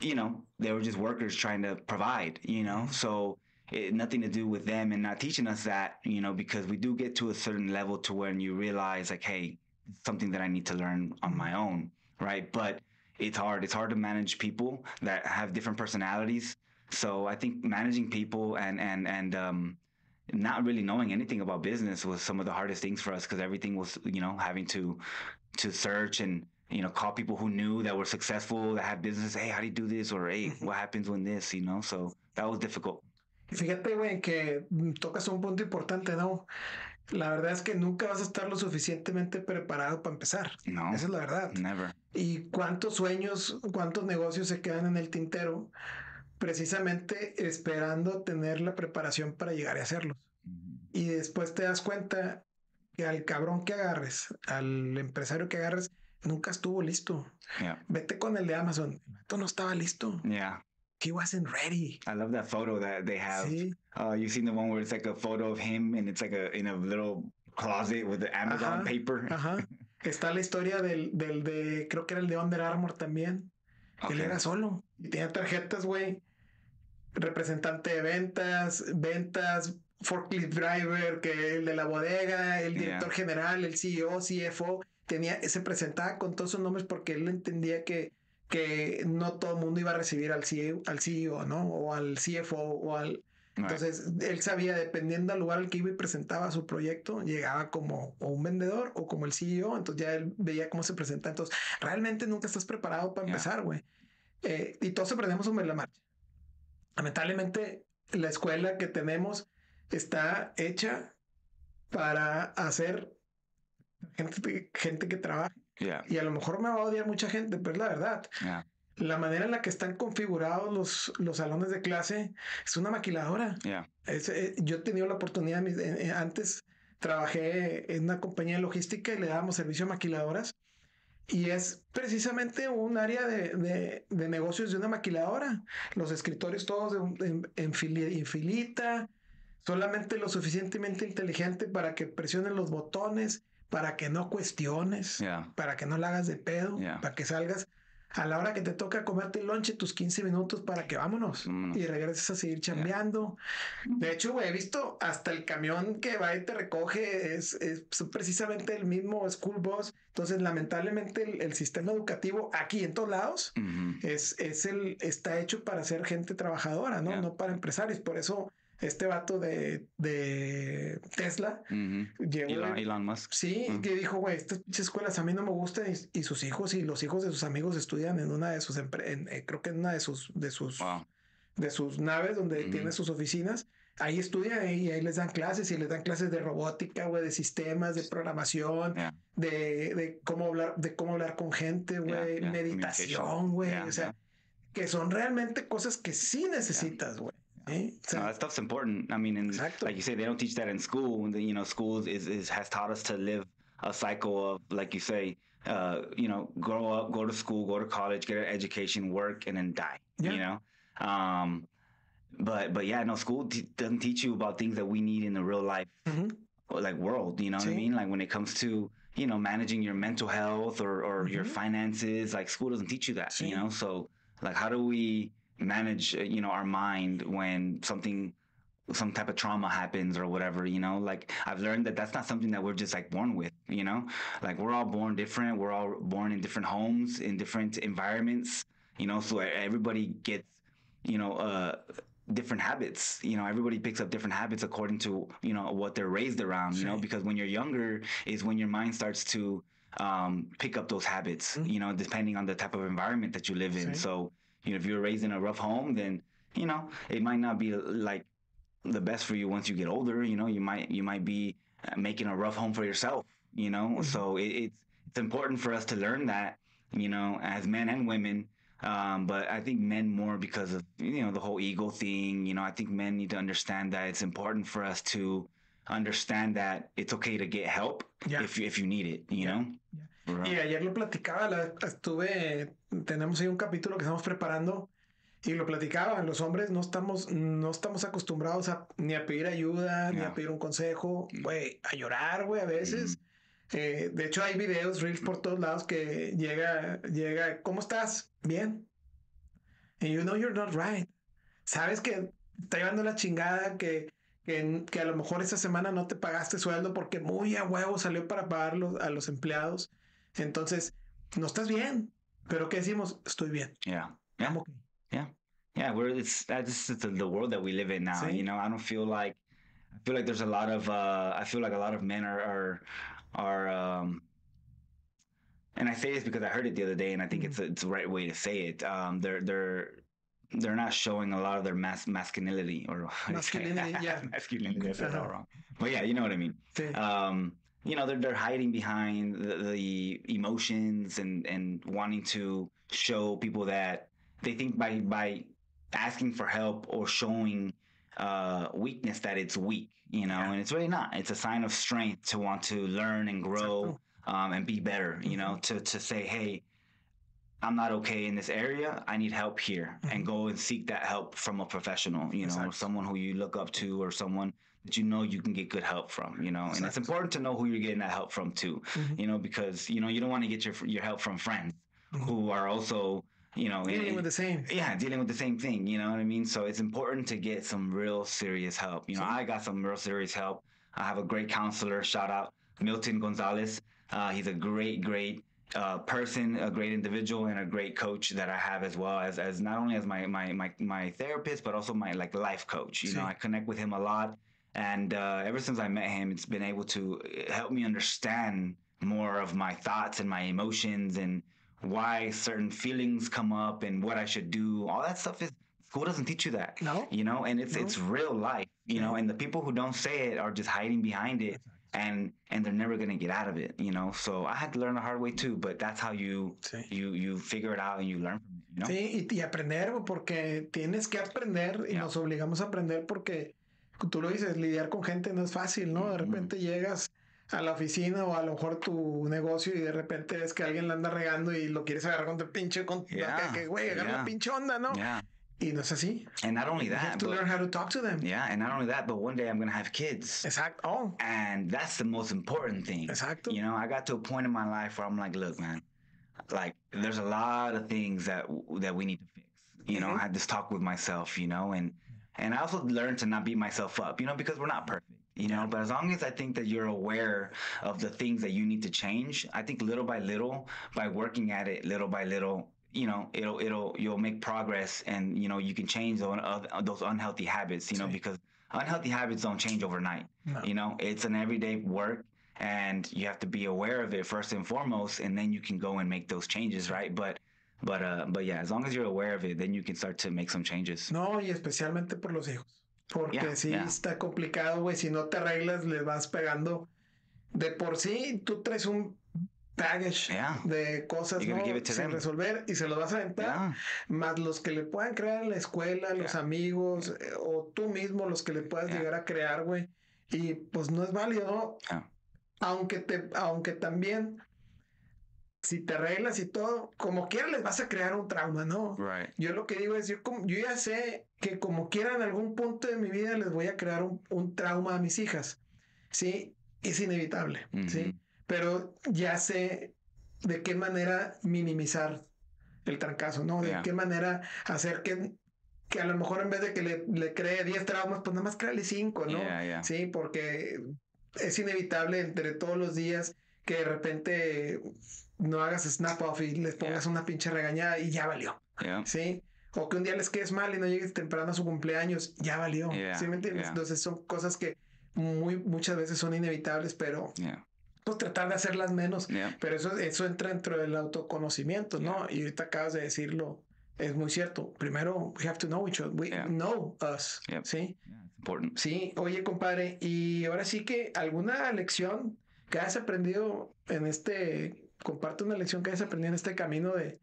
they were just workers trying to provide, so nothing to do with them and not teaching us that, because we do get to a certain level to when you realize like, hey, it's something that I need to learn on my own, right? But it's hard to manage people that have different personalities. So I think managing people and not really knowing anything about business was some of the hardest things for us because everything was, having to search and, call people who knew that were successful, that had business. Hey, how do you do this? Or, hey, what happens when this, So that was difficult. Fíjate, güey, que tocas un punto importante, ¿no? La verdad es que nunca vas a estar lo suficientemente preparado para empezar. No. Esa es la verdad. Never. Y cuántos sueños, cuántos negocios se quedan en el tintero precisamente esperando tener la preparación para llegar a hacerlos. Y después te das cuenta que al cabrón que agarres, al empresario que agarres, nunca estuvo listo. Yeah. Vete con el de Amazon. Esto no estaba listo. Yeah. He wasn't ready. I love that photo that they have. Sí. You've seen the one where it's like a photo of him and it's like in a little closet with the Amazon paper. Ajá. Está la historia del de, creo que era el de Under Armour también. Él era solo y tenía tarjetas, güey. Representante de ventas, forklift driver, que el de la bodega, el director general, el CEO, CFO, se presentaba con todos sus nombres porque él entendía que no todo el mundo iba a recibir al CEO, ¿no? O al CFO o al... Entonces, él sabía, dependiendo del lugar al que iba y presentaba su proyecto, llegaba como o un vendedor o como el CEO, entonces ya él veía cómo se presenta. Entonces, realmente nunca estás preparado para empezar, güey. Y todos aprendemos sobre la marcha. Lamentablemente, la escuela que tenemos está hecha para hacer gente que trabaje. Y a lo mejor me va a odiar mucha gente, pero es la verdad. La manera en la que están configurados los salones de clase es una maquiladora. Yo he tenido la oportunidad, antes trabajé en una compañía de logística y le dábamos servicio a maquiladoras. Y es precisamente un área de negocios de una maquiladora. Los escritorios todos en filita, solamente lo suficientemente inteligente para que presionen los botones, para que no cuestiones, para que no la hagas de pedo, para que salgas a la hora que te toca comerte el lonche, tus 15 minutos para que vámonos y regreses a seguir chambeando. De hecho, güey, he visto hasta el camión que va y te recoge, es precisamente el mismo school bus. Entonces, lamentablemente, el sistema educativo aquí en todos lados está hecho para ser gente trabajadora, ¿no? No para empresarios. Por eso este vato de Tesla llegó Elon Musk. Sí, que dijo, güey, estas pinches escuelas a mí no me gustan y sus hijos y los hijos de sus amigos estudian en una de sus creo que en una de sus naves donde tiene sus oficinas. Ahí estudian y ahí les dan clases y les dan clases de robótica, güey, de sistemas, de programación, de cómo hablar con gente, güey, meditación, güey, o sea, que son realmente cosas que sí necesitas, güey. No, that stuff's important. I mean, like you say, they don't teach that in school. You know, schools has taught us to live a cycle of, like you say, grow up, go to school, go to college, get an education, work, and then die. You know, but yeah, no, school doesn't teach you about things that we need in the real life, like world. You know what I mean? Like when it comes to managing your mental health or your finances, like school doesn't teach you that. You know, so like how do we manage our mind when some type of trauma happens or whatever, like I've learned that that's not something that we're just like born with, like we're all born different. We're all born in different homes, in different environments, so everybody gets, different habits, everybody picks up different habits according to, what they're raised around, because when you're younger is when your mind starts to pick up those habits, depending on the type of environment that you live in. So if you're raised in a rough home, then, it might not be like the best for you once you get older. You might be making a rough home for yourself, so it's important for us to learn that, as men and women. But I think men more because of, the whole ego thing. I think men need to understand that it's important for us to understand that it's okay to get help if you need it, know? Y ayer lo platicaba, tenemos ahí un capítulo que estamos preparando y lo platicaba, los hombres no estamos acostumbrados ni a pedir ayuda, ni a pedir un consejo, güey, a llorar, güey, a veces. De hecho hay videos, reels por todos lados que llega, ¿cómo estás? Bien. And you know you're not right. Sabes que está llevando la chingada, que a lo mejor esta semana no te pagaste sueldo porque muy a huevo salió para pagar a los empleados. Entonces, no estás bien. Pero ¿qué decimos? Estoy bien. I'm okay. This is the world that we live in now. Sí. I feel like there's a lot of men are and I say this because I heard it the other day, and I think it's the right way to say it. They're not showing a lot of their masculinity or masculinity. Masculinity. I said that wrong. But yeah, you know what I mean. Sí. They're hiding behind the emotions and wanting to show people that they think by asking for help or showing weakness that it's weak, and it's really not. It's a sign of strength to want to learn and grow and be better, to say, hey, I'm not okay in this area. I need help here, and go and seek that help from a professional, or someone who you look up to, or someone that you can get good help from, and it's important to know who you're getting that help from too, because, you don't want to get your help from friends who are also, dealing with the same. Yeah, dealing with the same thing. You know what I mean? So it's important to get some real serious help. I got some real serious help. I have a great counselor. Shout out Milton Gonzalez. He's a great person, a great individual, and a great coach that I have, as well as not only as my therapist, but also my life coach. I connect with him a lot, and ever since I met him, it's been able to help me understand more of my thoughts and my emotions, and why certain feelings come up and what I should do. All that stuff is school doesn't teach you that. No. And it's real life, and the people who don't say it are just hiding behind it, and they're never gonna get out of it, So I had to learn the hard way too, but that's how you figure it out and you learn from it, Sí, y aprender, porque tienes que aprender y nos obligamos a aprender, porque tú lo dices, lidiar con gente no es fácil, ¿no? De repente llegas a la oficina o a lo mejor tu negocio y de repente ves que alguien la anda regando y lo quieres agarrar con tu pinche, que güey, agarra la pinche onda, ¿no? Y no es así. And not only you that, have to learn how to talk to them. Yeah, and not only that, but one day I'm gonna have kids. Exacto. Oh. And that's the most important thing. Exacto. I got to a point in my life where I'm like, look, man, there's a lot of things that we need to fix. I had this talk with myself, and I also learned to not beat myself up, because we're not perfect. But as long as I think that you're aware of the things that you need to change, I think little by little, by working at it little by little, you'll make progress, and you can change those unhealthy habits, because unhealthy habits don't change overnight. No. It's an everyday work, and you have to be aware of it first and foremost, and then you can go and make those changes, right? But yeah, as long as you're aware of it, then you can start to make some changes. No, y especialmente por los hijos. Porque está complicado, güey. Si no te arreglas, les vas pegando. De por sí, tú traes un baggage de cosas, ¿no? Sin resolver, y se los vas a aventar. Más los que le puedan crear en la escuela, los amigos, o tú mismo, los que le puedas llegar a crear, güey. Y pues no es válido, ¿no? Aunque también, si te arreglas y todo, como quiera les vas a crear un trauma, ¿no? Right. Yo lo que digo es, yo ya sé que como quiera en algún punto de mi vida les voy a crear un trauma a mis hijas, ¿sí? Es inevitable, ¿sí? Pero ya sé de qué manera minimizar el trancazo, ¿no? De qué manera hacer que a lo mejor en vez de que le cree 10 traumas, pues nada más créale 5, ¿no? Sí, porque es inevitable entre todos los días que de repente no hagas snap off y les pongas una pinche regañada y ya valió. ¿Sí? O que un día les quedes mal y no llegues temprano a su cumpleaños, ya valió. ¿Sí me entiendes? Entonces son cosas que muchas veces son inevitables, pero pues tratar de hacerlas menos. Pero eso entra dentro del autoconocimiento, ¿no? Y ahorita acabas de decirlo, es muy cierto. Primero, we have to know each other. We know us. ¿Sí? Important. Sí. Oye, compadre, y ahora sí que alguna lección que hayas aprendido comparte una lección que hayas aprendido en este camino de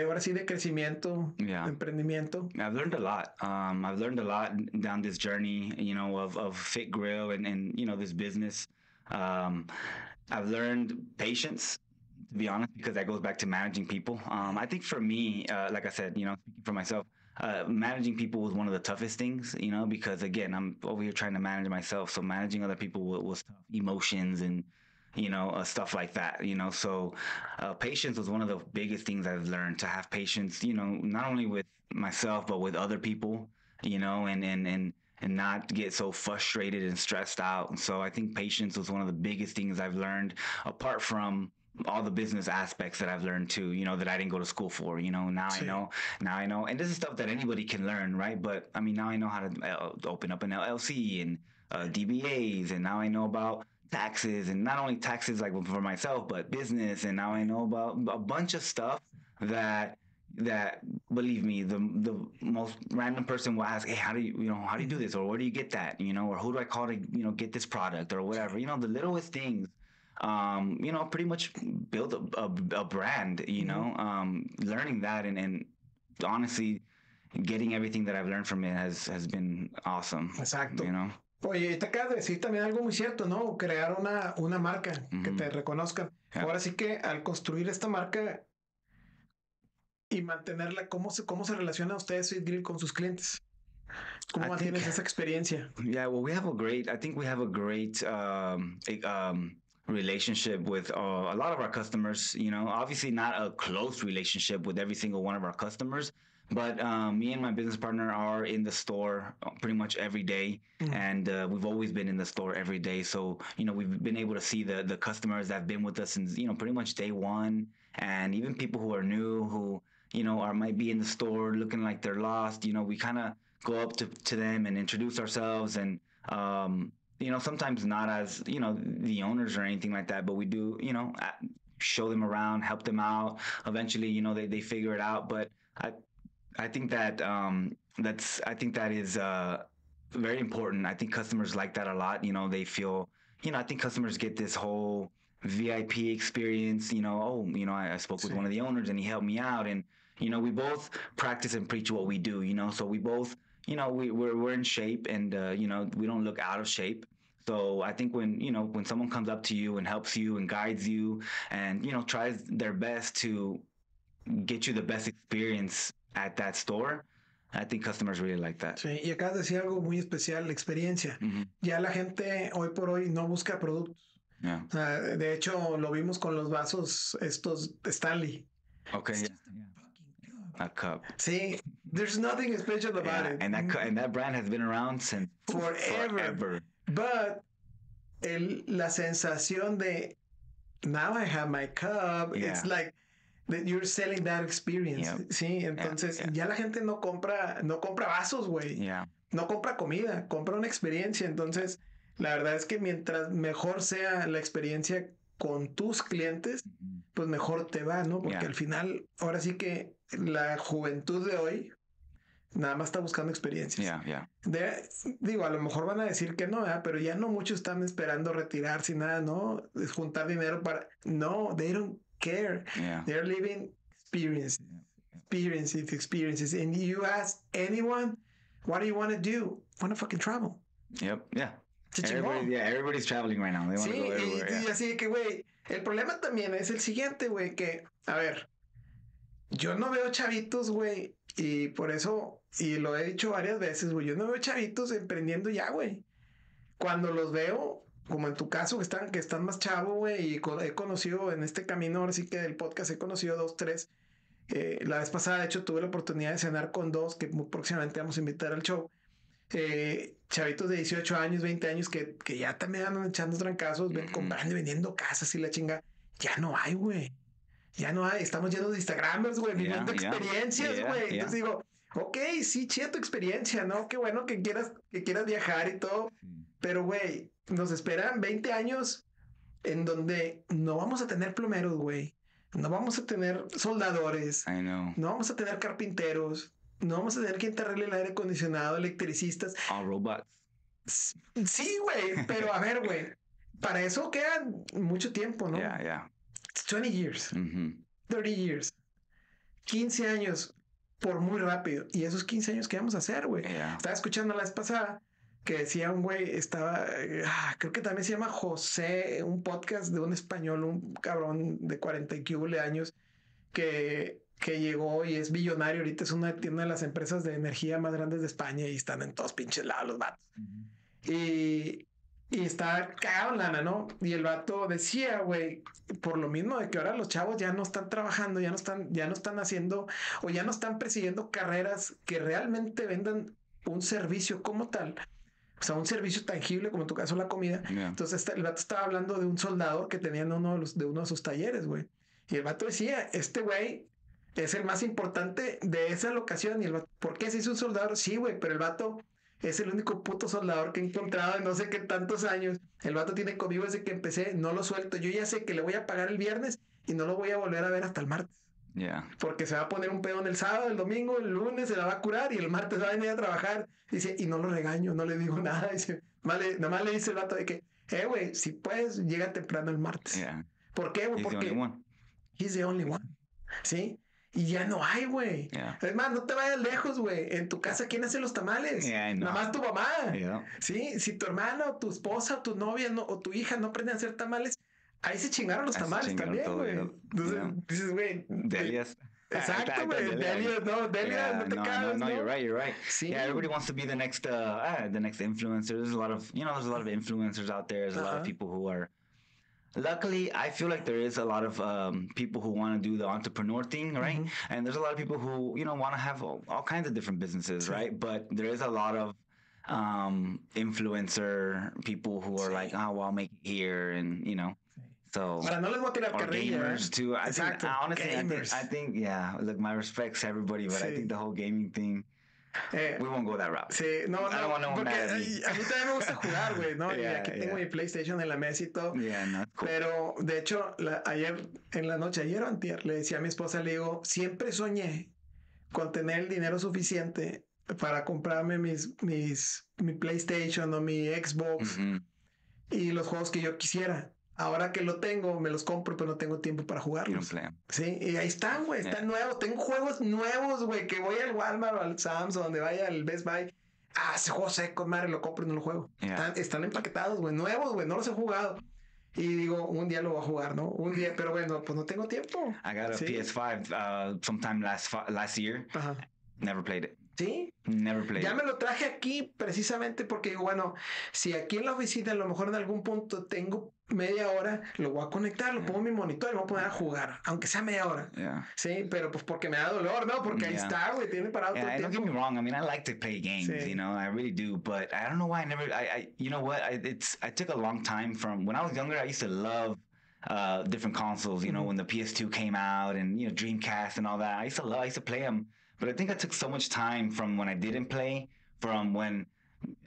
ahora sí de crecimiento, de emprendimiento. I've learned a lot. I've learned a lot down this journey, of Fit Grill and this business. I've learned patience, to be honest, because that goes back to managing people. I think for me, like I said, speaking for myself, managing people was one of the toughest things, because again, I'm over here trying to manage myself. So managing other people was tough, emotions and, stuff like that, so patience was one of the biggest things I've learned, to have patience, not only with myself, but with other people, and not get so frustrated and stressed out. And so I think patience was one of the biggest things I've learned, apart from all the business aspects that I've learned too, that I didn't go to school for, now I know, and this is stuff that anybody can learn, right? But I mean, now I know how to open up an LLC and DBAs, and now I know about taxes, and not only taxes like for myself, but business. And now I know about a bunch of stuff that believe me, the most random person will ask, hey, how do you do this, or where do you get that, or who do I call to get this product or whatever, the littlest things, pretty much build a brand, learning that and honestly getting everything that I've learned from it has been awesome. Exacto. Oye, te acabas de decir también algo muy cierto, ¿no? Crear una marca que te reconozcan. Ahora sí que al construir esta marca y mantenerla, ¿cómo se relaciona usted, Sweet Grill, con sus clientes? ¿Cómo mantienes esa experiencia? Yeah, well, I think we have a great relationship with a lot of our customers. You know, obviously not a close relationship with every single one of our customers, but me and my business partner are in the store pretty much every day, and we've always been in the store every day. So you know, we've been able to see the customers that have been with us since, you know, pretty much day one, and even people who are new, who, you know, are might be in the store looking like they're lost. You know, we kind of go up to them and introduce ourselves, and you know, sometimes not as, you know, the owners or anything like that, but we do, you know, show them around, help them out. Eventually, you know, they figure it out. But I think that I think that is very important. I think customers like that a lot. You know, they feel, you know, I think customers get this whole VIP experience. You know, oh, you know, I spoke with one of the owners and he helped me out, and you know, we both practice and preach what we do. You know, so we both, you know, we're in shape, and you know, we don't look out of shape. So I think when, you know, when someone comes up to you and helps you and guides you and, you know, tries their best to get you the best experience at that store, I think customers really like that. Sí, y acabas de decir algo muy especial, la experiencia. Ya la gente hoy por hoy no busca productos. Yeah. O sea, de hecho, lo vimos con los vasos estos Stanley. Okay. Yeah. A cup. Sí, there's nothing special about it. And that brand has been around since forever. But la sensación de now I have my cup, it's like that you're selling that experience. Yep. Sí, entonces ya la gente no compra vasos, güey. Yeah. No compra comida, compra una experiencia. Entonces, la verdad es que mientras mejor sea la experiencia con tus clientes, pues mejor te va, ¿no? Porque al final, ahora sí que la juventud de hoy nada más está buscando experiencias. Digo, a lo mejor van a decir que no, pero ya no muchos están esperando retirarse y nada, ¿no? Juntar dinero para... No, they don't care. They're living experiences. And you ask anyone, what do you want to do? I want to fucking travel. Yep, yeah. Everybody's traveling right now. They want to go everywhere. Y así que, güey, el problema también es el siguiente, güey, que, a ver, yo no veo chavitos, güey, y por eso, y lo he dicho varias veces, güey, yo no veo chavitos emprendiendo ya, güey. Cuando los veo, como en tu caso, que están más chavos, güey, y he conocido en este camino, ahora sí que del podcast he conocido 2, 3. La vez pasada, de hecho, tuve la oportunidad de cenar con 2 que muy próximamente vamos a invitar al show. Chavitos de 18 años, 20 años que ya también andan echando trancazos, comprando y vendiendo casas y la chinga. Ya no hay, güey. Ya no hay. Estamos llenos de Instagramers, güey, viviendo experiencias, güey. Entonces digo, ok, sí, chida tu experiencia, ¿no? Qué bueno que quieras viajar y todo. Pero, güey, nos esperan 20 años en donde no vamos a tener plomeros, güey. No vamos a tener soldadores. No vamos a tener carpinteros. No vamos a tener quien te arregle el aire acondicionado, electricistas. All robots. Sí, güey, pero a ver, güey, para eso queda mucho tiempo, ¿no? 20 years, 30 years, 15 años, por muy rápido. Y esos 15 años, ¿qué vamos a hacer, güey? Estaba escuchando la vez pasada que decía un güey, creo que también se llama José, un podcast de un español, un cabrón de 40 y que años, que llegó y es millonario. Ahorita es una de las empresas de energía más grandes de España y están en todos pinches lados los vatos. Y está cagado en lana, ¿no? Y el vato decía, güey, por lo mismo de que ahora los chavos ya no están trabajando, ya no están haciendo o ya no están persiguiendo carreras que realmente vendan un servicio como tal. O sea, un servicio tangible, como en tu caso la comida. Entonces el vato estaba hablando de un soldador que tenía en uno de sus talleres, güey. Y el vato decía, este güey es el más importante de esa locación. Y el vato, ¿por qué se hizo un soldador? Sí, güey, pero el vato es el único puto soldador que he encontrado en no sé qué tantos años. El vato tiene conmigo desde que empecé, no lo suelto. Yo ya sé que le voy a pagar el viernes y no lo voy a volver a ver hasta el martes. Porque se va a poner un pedo el sábado, el domingo, el lunes se la va a curar y el martes va a venir a trabajar. Dice, y no lo regaño, no le digo nada. Dice, nomás le dice el vato de que, güey, si puedes, llega temprano el martes. ¿Por qué, güey? Porque he's the only one. ¿Sí? Y ya no hay, güey. Es más, no te vayas lejos, güey. En tu casa, ¿quién hace los tamales? Nada más tu mamá. ¿Sí? Si tu hermana o tu esposa o tu novia o tu hija no aprenden a hacer tamales, ahí se chingaron los tamales también, güey. Entonces, dices, güey. Delias. Exacto, güey. Delias, no te cagas, no, you're right. Yeah, everybody wants to be the next influencer. There's a lot of influencers out there. There's a lot of people who are luckily, I feel like there is a lot of people who want to do the entrepreneur thing, right? Mm-hmm. And there's a lot of people who, want to have all kinds of different businesses, Sí. right? But there is a lot of influencer people who are like, Sí. oh, well, I'll make it here, and Sí. so. Ahora, no les voy a tirar Or carrilla, gamers too. I think Exacto, honestly, gamers. I think, yeah. Look, my respects to everybody, but I Sí. think the whole gaming thing, Eh, we won't go that route. Sí, no, I don't want no one porque mad at me. a mí también me gusta jugar, güey, ¿no? Y Yeah, aquí tengo yeah. mi PlayStation en la mesa y todo. Yeah, no, cool. Pero, de hecho, ayer en la noche, ayer o antier, le decía a mi esposa, le digo, siempre soñé con tener el dinero suficiente para comprarme mi PlayStation o mi Xbox Mhm. y los juegos que yo quisiera. Ahora que lo tengo, me los compro, pero no tengo tiempo para You don't jugarlos. play 'em. Sí, y ahí están, güey, están Yeah. nuevos. Tengo juegos nuevos, güey, que voy al Walmart o al Sam's o donde vaya al Best Buy. Ah, ese juego seco, madre, lo compro y no lo juego. Yeah. Están empaquetados, güey, nuevos, güey, no los he jugado. Y digo, un día lo voy a jugar, ¿no? Un día, pero bueno, pues no tengo tiempo. I got a Sí. PS5 sometime last year. Ajá. Never played it. Sí, Never played ya it. me lo traje aquí precisamente porque digo, bueno, si aquí en la oficina a lo mejor en algún punto tengo media hora, lo voy a conectar, lo pongo en mi monitor y me voy a poner a jugar, aunque sea media hora. Yeah. Sí, pero pues porque me da dolor, ¿no? Porque ahí Yeah. está, güey, tiene parado todo Yeah, el don't get tiempo. me wrong. I mean, I like to play games, Sí. I really do. But I don't know why you know what? I took a long time from when I was younger. I used to love different consoles. You know, Mhm. when the PS2 came out and Dreamcast and all that. I used to play them. But I think I took so much time from when I didn't play, from when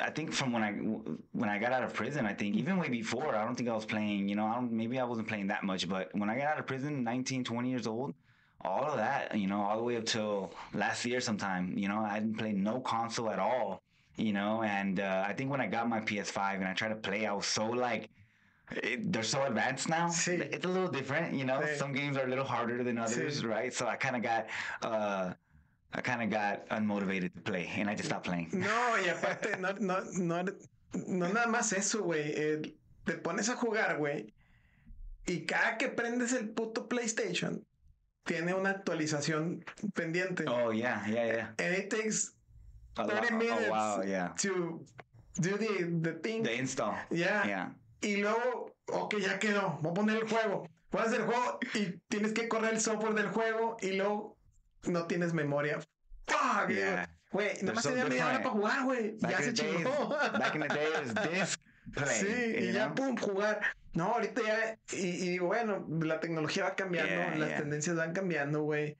when I got out of prison. I think even way before, I don't think I was playing. Maybe I wasn't playing that much. But when I got out of prison, 19, 20 years old, all of that, all the way up till last year sometime, I didn't play no console at all, and I think when I got my PS5 and I tried to play, I was so like, they're so advanced now. Sí. It's a little different, Sí. Some games are a little harder than others, Sí. right? So I kind of got unmotivated to play, and I just stopped playing. No, y aparte, no nada más eso, güey. Te pones a jugar, güey, y cada que prendes el puto PlayStation, tiene una actualización pendiente. Oh yeah. And it takes A 30 lot. minutes Oh wow, yeah. to do the thing. The install. Yeah. Yeah. Y luego, ok, ya quedó. Voy a poner el juego. Pones el juego y tienes que correr el software del juego y luego no tienes memoria. ¡Fuck! Yeah. Güey, nada más so tenía media hora different. para jugar, güey. Ya se chingó. Back in the day, it was disc play. Sí, y ya, pum, jugar. No, ahorita ya, y digo, bueno, la tecnología va cambiando, Yeah, las yeah. tendencias van cambiando, güey.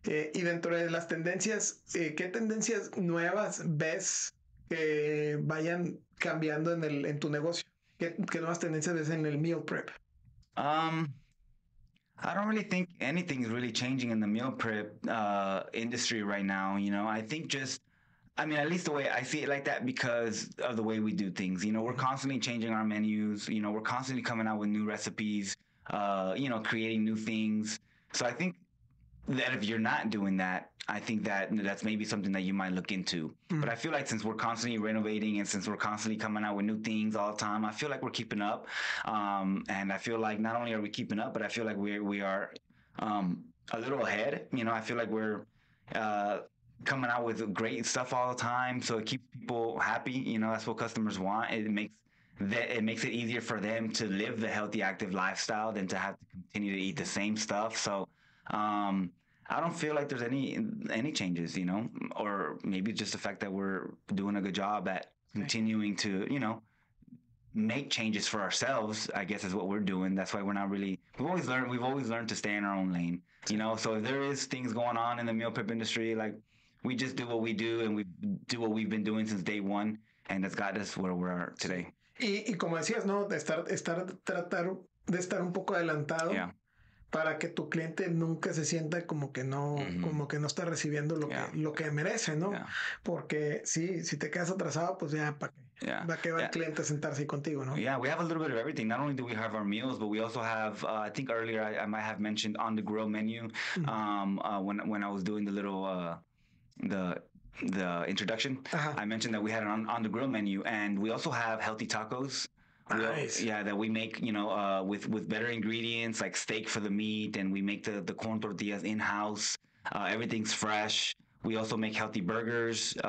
Y dentro de las tendencias, ¿qué tendencias nuevas ves que vayan cambiando en tu negocio? ¿Qué nuevas tendencias ves en el meal prep? I don't really think anything is really changing in the meal prep industry right now. I think at least the way I see it like that because of the way we do things. We're constantly changing our menus. We're constantly coming out with new recipes, creating new things. So I think that if you're not doing that, I think that's maybe something that you might look into. But I feel like since we're constantly renovating and since we're constantly coming out with new things all the time, I feel like we're keeping up. And I feel like not only are we keeping up, but I feel like we are a little ahead. I feel like we're coming out with great stuff all the time. So it keeps people happy. That's what customers want. It makes it easier for them to live the healthy, active lifestyle than to have to continue to eat the same stuff. So I don't feel like there's any changes, or maybe just the fact that we're doing a good job at continuing to, make changes for ourselves, I guess is what we're doing. That's why we're not really, we've always learned to stay in our own lane, so if there is things going on in the meal prep industry, like we just do what we do and we do what we've been doing since day one. And that's got us where we are today. Y como decías, ¿no? Tratar de estar un poco adelantado. Yeah. Para que tu cliente nunca se sienta como que no está recibiendo lo que merece, ¿no? Yeah. Porque si te quedas atrasado, pues ya para qué. Yeah. Va a quedar el cliente a sentarse ahí contigo, ¿no? Yeah, we have a little bit of everything. Not only do we have our meals, but we also have, I think earlier I might have mentioned on the grill menu when I was doing the little, the introduction. Uh-huh. I mentioned that we had an on the grill menu, and we also have healthy tacos. Nice. That we make, with better ingredients like steak for the meat, and we make the corn tortillas in house. Everything's fresh. We also make healthy burgers. We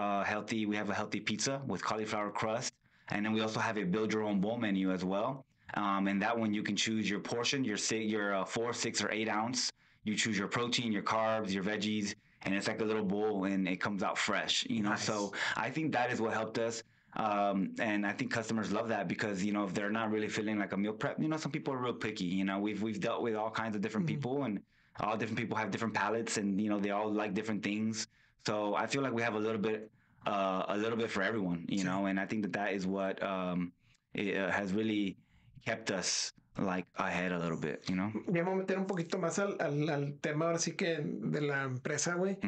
have a healthy pizza with cauliflower crust, and then we also have a build your own bowl menu as well. And that one you can choose your portion, your 4, 6, or 8 ounce. You choose your protein, your carbs, your veggies, and it's like a little bowl, and it comes out fresh. Nice. So I think that is what helped us. And I think customers love that because if they're not really feeling like a meal prep, some people are real picky. We've dealt with all kinds of different people, and all different people have different palates, and they all like different things. So I feel like we have a little bit for everyone, and I think that is what has really kept us like ahead a little bit, Ya me voy a meter un poquito más al tema ahora sí que de la empresa, güey.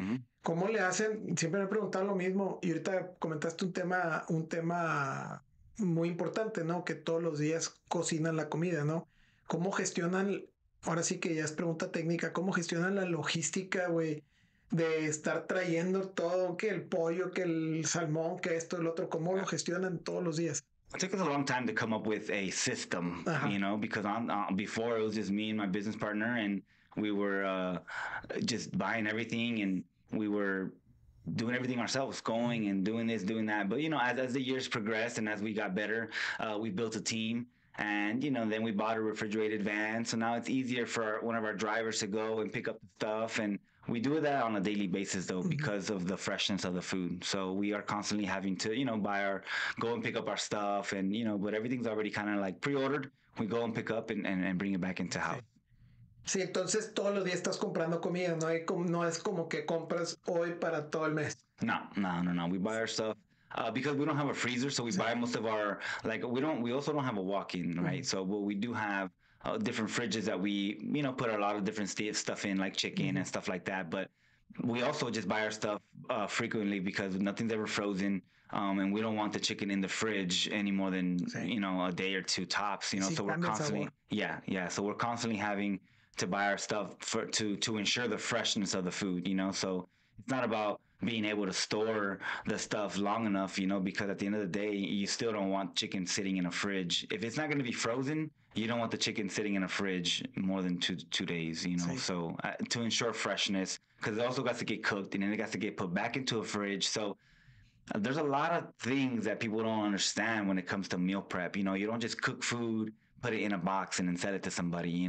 ¿Cómo le hacen? Siempre me he preguntado lo mismo y ahorita comentaste un tema muy importante, ¿no? Que todos los días cocinan la comida, ¿no? ¿Cómo gestionan? Ahora sí que ya es pregunta técnica, ¿cómo gestionan la logística, güey? De estar trayendo todo, que el pollo, que el salmón, que esto, el otro, ¿cómo lo gestionan todos los días? It took us a long time to come up with a system, because before it was just me and my business partner, and we were just buying everything, and we were doing everything ourselves, going and doing this, doing that. But, as the years progressed and as we got better, we built a team. And, then we bought a refrigerated van. So now it's easier for one of our drivers to go and pick up the stuff. And we do that on a daily basis, though, because of the freshness of the food. So we are constantly having to, go and pick up our stuff. And, but everything's already kind of like pre-ordered. We go and pick up and bring it back into house. Sí, entonces todos los días estás comprando comida. No es como que compras hoy para todo el mes. No. We buy our stuff. Because we don't have a freezer, so we buy most of our, we also don't have a walk-in, right? So what we do have different fridges that we, put a lot of different stuff in, like chicken and stuff like that. But we also just buy our stuff frequently because nothing's ever frozen. And we don't want the chicken in the fridge any more than, a day or two tops, so we're constantly, so we're constantly having to buy our stuff to ensure the freshness of the food, so it's not about being able to store the stuff long enough, because at the end of the day, you still don't want chicken sitting in a fridge. If it's not going to be frozen, you don't want the chicken sitting in a fridge more than two days, So to ensure freshness, because it also got to get cooked and then it got to get put back into a fridge. So there's a lot of things that people don't understand when it comes to meal prep. You don't just cook food, put it in a box and then sell it to somebody,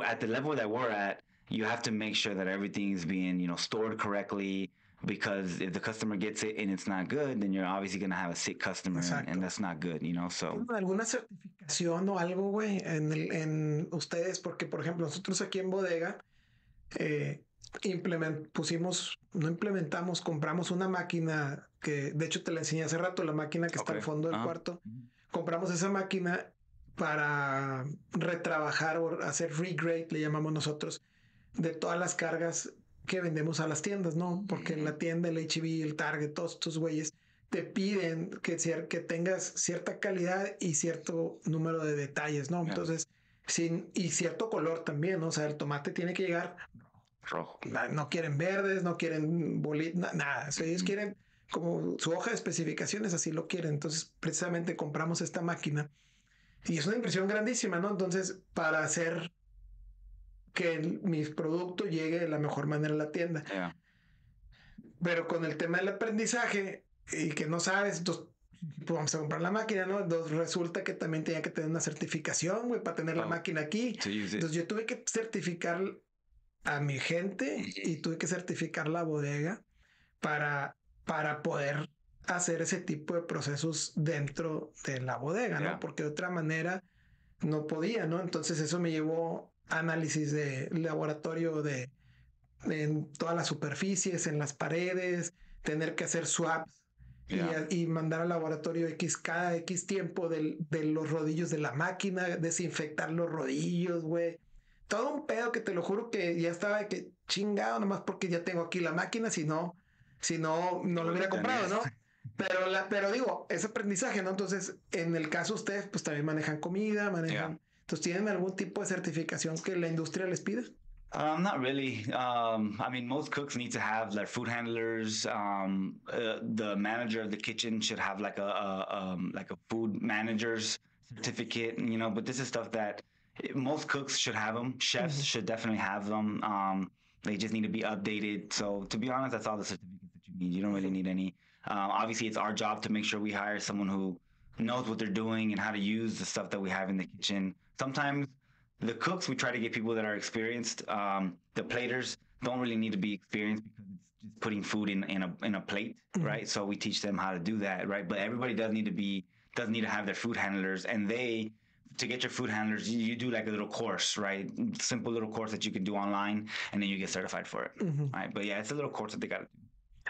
At the level that we're at, you have to make sure that everything is being, stored correctly. Because if the customer gets it and it's not good, then you're obviously going to have a sick customer, and that's not good, So ¿Alguna certificación o algo, güey, en ustedes? Porque, por ejemplo, nosotros aquí en bodega compramos una máquina que, de hecho, te la enseñé hace rato, la máquina que está al fondo del cuarto. Compramos esa máquina para retrabajar o hacer regrade, le llamamos nosotros, de todas las cargas que vendemos a las tiendas, ¿no? Porque en la tienda, el H-E-B, el Target, todos estos güeyes te piden que tengas cierta calidad y cierto número de detalles, ¿no? Entonces, y cierto color también, ¿no? O sea, el tomate tiene que llegar rojo. No quieren verdes, no quieren bolitas, nada. O sea, ellos quieren como su hoja de especificaciones, así lo quieren. Entonces, precisamente compramos esta máquina y es una inversión grandísima, ¿no? Entonces, para hacer que mi producto llegue de la mejor manera a la tienda. Pero con el tema del aprendizaje y que no sabes, entonces pues vamos a comprar la máquina, ¿no? Entonces resulta que también tenía que tener una certificación, güey, para tener la máquina aquí. Entonces yo tuve que certificar a mi gente y tuve que certificar la bodega para poder hacer ese tipo de procesos dentro de la bodega, ¿no? Porque de otra manera no podía, ¿no? Entonces eso me llevó análisis de laboratorio en todas las superficies, en las paredes, tener que hacer swaps y mandar al laboratorio cada X tiempo de los rodillos de la máquina, desinfectar los rodillos, güey. Todo un pedo que te lo juro que ya estaba que chingado, nomás porque ya tengo aquí la máquina, si no lo hubiera comprado, ¿no? Pero digo, es aprendizaje, ¿no? Entonces, en el caso ustedes, pues también manejan comida, Entonces, ¿tienen algún tipo de certificación que la industria les pida? Not really. I mean, most cooks need to have their food handlers. The manager of the kitchen should have like a food manager's certificate, but this is stuff that most cooks should have them. Chefs should definitely have them. They just need to be updated. So to be honest, that's all the certificates that you need. You don't really need any. Obviously, it's our job to make sure we hire someone who knows what they're doing and how to use the stuff that we have in the kitchen. Sometimes the cooks, we try to get people that are experienced. The platers don't really need to be experienced because it's just putting food in a plate, right? So we teach them how to do that, right? But everybody does need to have their food handlers, and to get your food handlers, you do like a little course, right? Simple little course that you can do online, and then you get certified for it, right? But yeah, it's a little course that they got to do.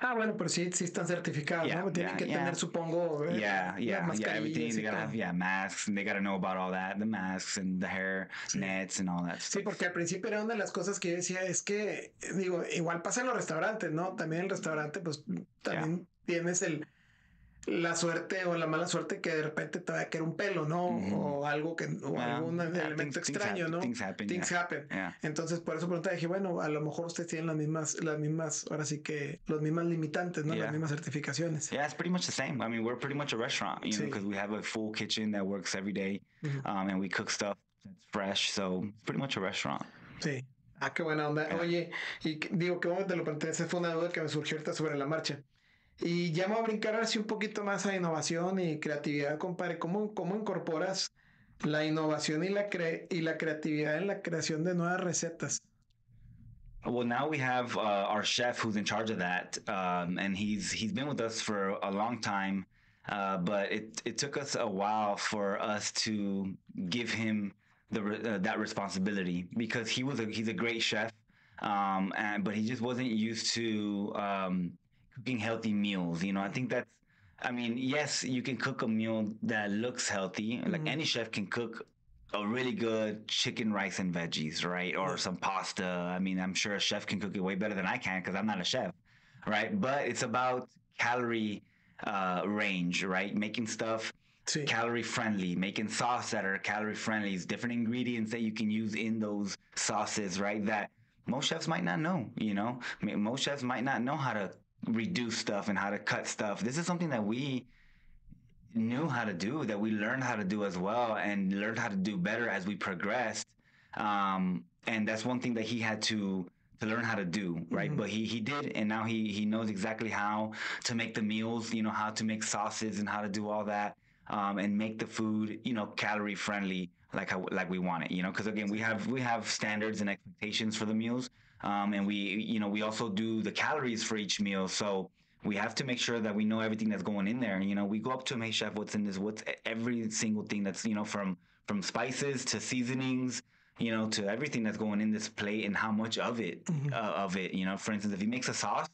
Ah, bueno, pero sí, sí están certificados, Yeah, ¿no? Tienen que tener, supongo, everything. They gotta have, masks, and they gotta know about all that, the masks and the hair nets and all that stuff. Sí, porque al principio era una de las cosas que yo decía, es que, digo, igual pasa en los restaurantes, ¿no? También en el restaurante, pues, también tienes la suerte o la mala suerte que de repente te va a caer un pelo, ¿no? O algo algún elemento extraño, ¿no? Things happen. Yeah. Entonces, por eso pregunté, dije, bueno, a lo mejor ustedes tienen las mismas, ahora sí que, los mismas limitantes, ¿no? Las mismas certificaciones. Yeah, it's pretty much the sme. I mean, we're pretty much a restaurant, you know, because we have a full kitchen that works every day, and we cook stuff that's fresh, so it's pretty much a restaurant. Sí. Ah, qué buena onda. Yeah. Oye, y digo, qué bueno que te lo planteé, esa fue una duda que me surgió ahorita sobre la marcha. Y ya me voy a brincar así un poquito más a innovación y creatividad, compadre. ¿Cómo incorporas la innovación y la creatividad en la creación de nuevas recetas? Well, now we have our chef who's in charge of that, and he's been with us for a long time, but it took us a while for us to give him that responsibility, because he's a great chef, but he just wasn't used to cooking healthy meals. You know, I think yes, you can cook a meal that looks healthy. Like any chef can cook a really good chicken, rice, and veggies, right? Or some pasta. I mean, I'm sure a chef can cook it way better than I can because I'm not a chef, right? But it's about calorie range, right? Making stuff calorie friendly, making sauce that are calorie friendly, different ingredients that you can use in those sauces, right? That most chefs might not know, you know? I mean, most chefs might not know how to reduce stuff and how to cut stuff. This is something that we knew how to do, that we learned how to do as well, and learned how to do better as we progressed. And that's one thing that he had to learn how to do, right? But he did, and now he knows exactly how to make the meals, you know, how to make sauces and how to do all that, and make the food, you know, calorie friendly, like we want it, you know, because again, we have standards and expectations for the meals. And we also do the calories for each meal. So we have to make sure that we know everything that's going in there. And, you know, we go up to him, hey, chef, what's every single thing that's, you know, from spices to seasonings, you know, to everything that's going in this plate, and how much of it, you know. For instance, if he makes a sauce,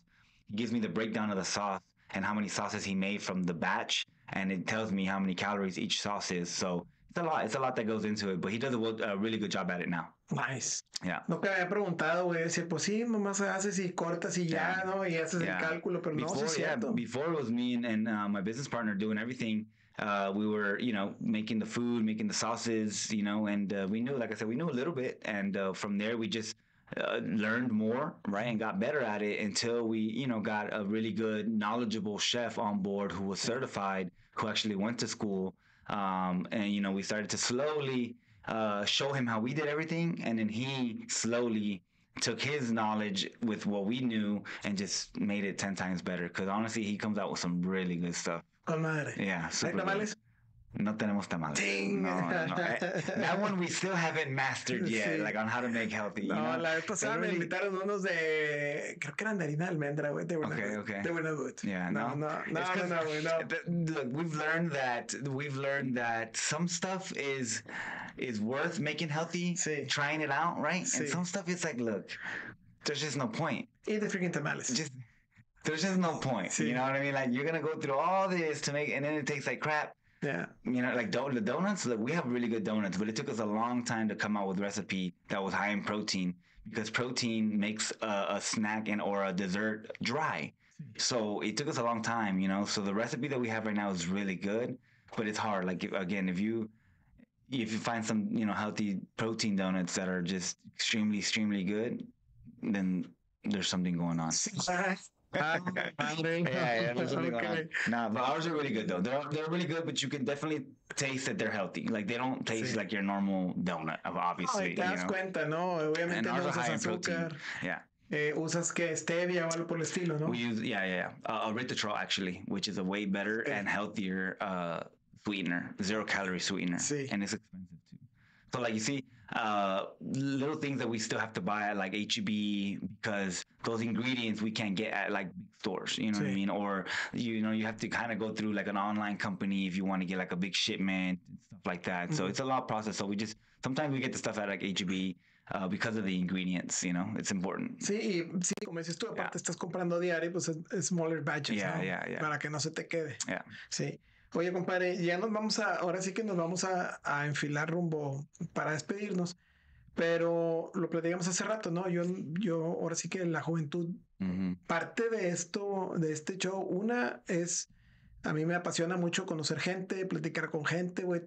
he gives me the breakdown of the sauce and how many sauces he made from the batch. And it tells me how many calories each sauce is. So it's a lot that goes into it, but he does a really good job at it now. Nice. Yeah. No te había preguntado, güey, decir, pues sí, nomás haces y cortas y ya, ¿no? Y haces el cálculo, pero no, sí es cierto. Before it was me and my business partner doing everything. We were, you know, making the food, making the sauces, you know, and we knew, like I said, we knew a little bit. And from there, we just learned more, right, and got better at it until we, you know, got a really good, knowledgeable chef on board who was certified, who actually went to school. And, you know, we started to slowly show him how we did everything, and then he slowly took his knowledge with what we knew and just made it 10 times better, because honestly, he comes out with some really good stuff. Con madre. Yeah. ¿Hay tamales? No tenemos tamales. Dang. No. That one we still haven't mastered yet, like on how to make healthy. You know? La vez pasada me invitaron unos creo que eran de harina de almendra, güey. They were not good. Yeah, no, güey, no. Look, we've learned that some stuff is worth making healthy, trying it out, right? And some stuff is like, look, there's just no point. Eat the freaking tamales. There's just no point. You know what I mean? Like, you're gonna go through all this to make, and then it tastes like crap. Yeah. You know, like the donuts, look, we have really good donuts, but it took us a long time to come out with a recipe that was high in protein, because protein makes a snack or a dessert dry. So it took us a long time, you know. So the recipe that we have right now is really good, but it's hard. Like, if you find some, you know, healthy protein donuts that are just extremely, extremely good, then there's something going on. Okay. Nah, but ours are really good though. They're really good, but you can definitely taste that they're healthy. Like, they don't taste like your normal donut, obviously. Te das cuenta, ¿no? Obviamente no usas azúcar. Yeah. Usas que stevia o algo por el estilo, ¿no? We use erythritol, actually, which is a way better and healthier sweetener, 0-calorie sweetener, Sí. and it's expensive too. So like you see, little things that we still have to buy at like HEB because those ingredients we can't get at like big stores. You know what I Sí. mean? Or you have to kind of go through like an online company if you want to get like a big shipment and stuff like that. So it's a lot of process. So sometimes we get the stuff at like HEB. Because of the ingredients, it's important. Sí, y sí, como dices tú, aparte estás comprando diario, pues es smaller batches, Yeah, ¿no? yeah. Para que no se te quede. Yeah. Sí. Oye, compadre, ahora sí que nos vamos a enfilar rumbo para despedirnos, pero lo platicamos hace rato, ¿no? Yo ahora sí que la juventud, parte de este show, una es, a mí me apasiona mucho conocer gente, platicar con gente, güey,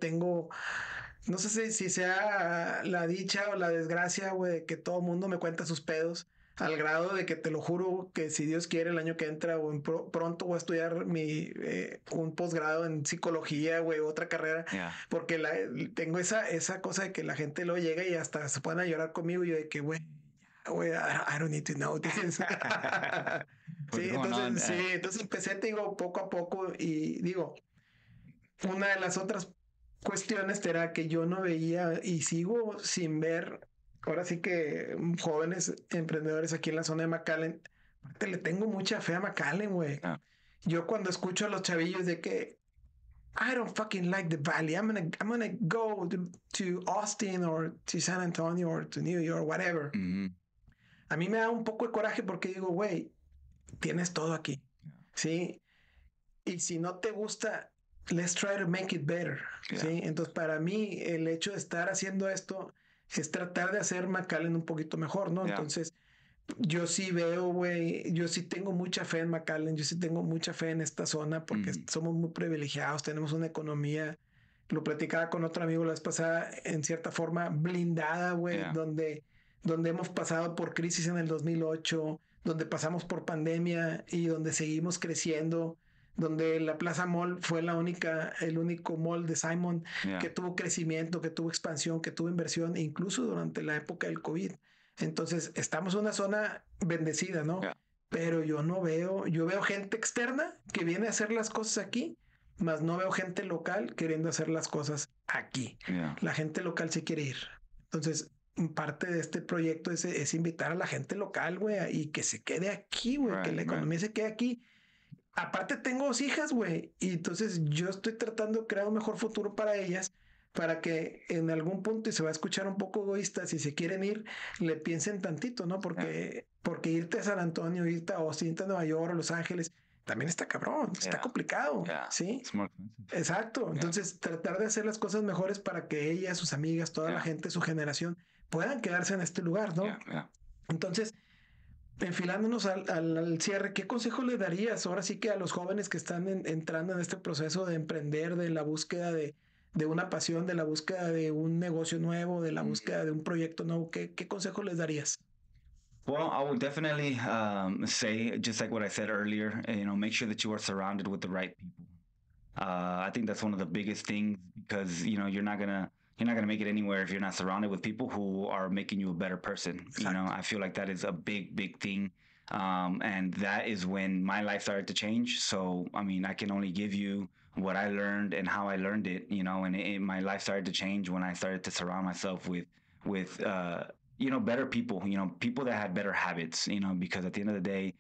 no sé si sea la dicha o la desgracia, güey, de que todo el mundo me cuenta sus pedos, al grado de que te lo juro que si Dios quiere el año que entra o pronto voy a estudiar un posgrado en psicología, güey, otra carrera, porque tengo esa cosa de que la gente luego llega y hasta se ponen a llorar conmigo y yo de que, güey, I don't need to know this. Sí, entonces empecé, te digo, poco a poco y digo, una de las otras cuestiones era que yo no veía y sigo sin ver, ahora sí que jóvenes emprendedores aquí en la zona de McAllen, aparte le tengo mucha fe a McAllen, güey. Yo cuando escucho a los chavillos de que I don't fucking like the valley, I'm gonna go to Austin or to San Antonio or to New York, whatever. A mí me da un poco de coraje porque digo, güey, tienes todo aquí, ¿sí? Y si no te gusta, let's try to make it better. ¿Sí? Entonces, para mí, el hecho de estar haciendo esto es tratar de hacer McAllen un poquito mejor, ¿no? Entonces, yo sí veo, güey, yo sí tengo mucha fe en McAllen, yo sí tengo mucha fe en esta zona porque somos muy privilegiados, tenemos una economía, lo platicaba con otro amigo la vez pasada, en cierta forma blindada, güey, donde hemos pasado por crisis en el 2008, donde pasamos por pandemia y donde seguimos creciendo, donde la Plaza Mall fue el único mall de Simon que tuvo crecimiento, que tuvo expansión, que tuvo inversión, incluso durante la época del COVID. Entonces, estamos en una zona bendecida, ¿no? Pero yo veo gente externa que viene a hacer las cosas aquí, mas no veo gente local queriendo hacer las cosas aquí. La gente local se quiere ir. Entonces, parte de este proyecto es invitar a la gente local, güey, y que se quede aquí, güey, que la economía se quede aquí. Aparte tengo 2 hijas, güey, y entonces yo estoy tratando de crear un mejor futuro para ellas, para que en algún punto, y se va a escuchar un poco egoísta, si se quieren ir, le piensen tantito, ¿no? Porque irte a San Antonio, irte a Austin, irte a Nueva York, a Los Ángeles, también está cabrón, está complicado, ¿sí? Exacto, entonces tratar de hacer las cosas mejores para que ellas, sus amigas, toda la gente, su generación, puedan quedarse en este lugar, ¿no? Entonces, enfilándonos al cierre, ¿qué consejo le darías ahora sí que a los jóvenes que están entrando en este proceso de emprender, de la búsqueda de una pasión, de la búsqueda de un negocio nuevo, de la búsqueda de un proyecto nuevo? ¿Qué consejo les darías? Well, I would definitely say, just like what I said earlier, make sure that you are surrounded with the right people. I think that's one of the biggest things because you're not gonna make it anywhere if you're not surrounded with people who are making you a better person. I feel like that is a big thing. And that is when my life started to change. So, I mean, I can only give you what I learned and how I learned it, and my life started to change when I started to surround myself with better people, people that had better habits, because at the end of the day,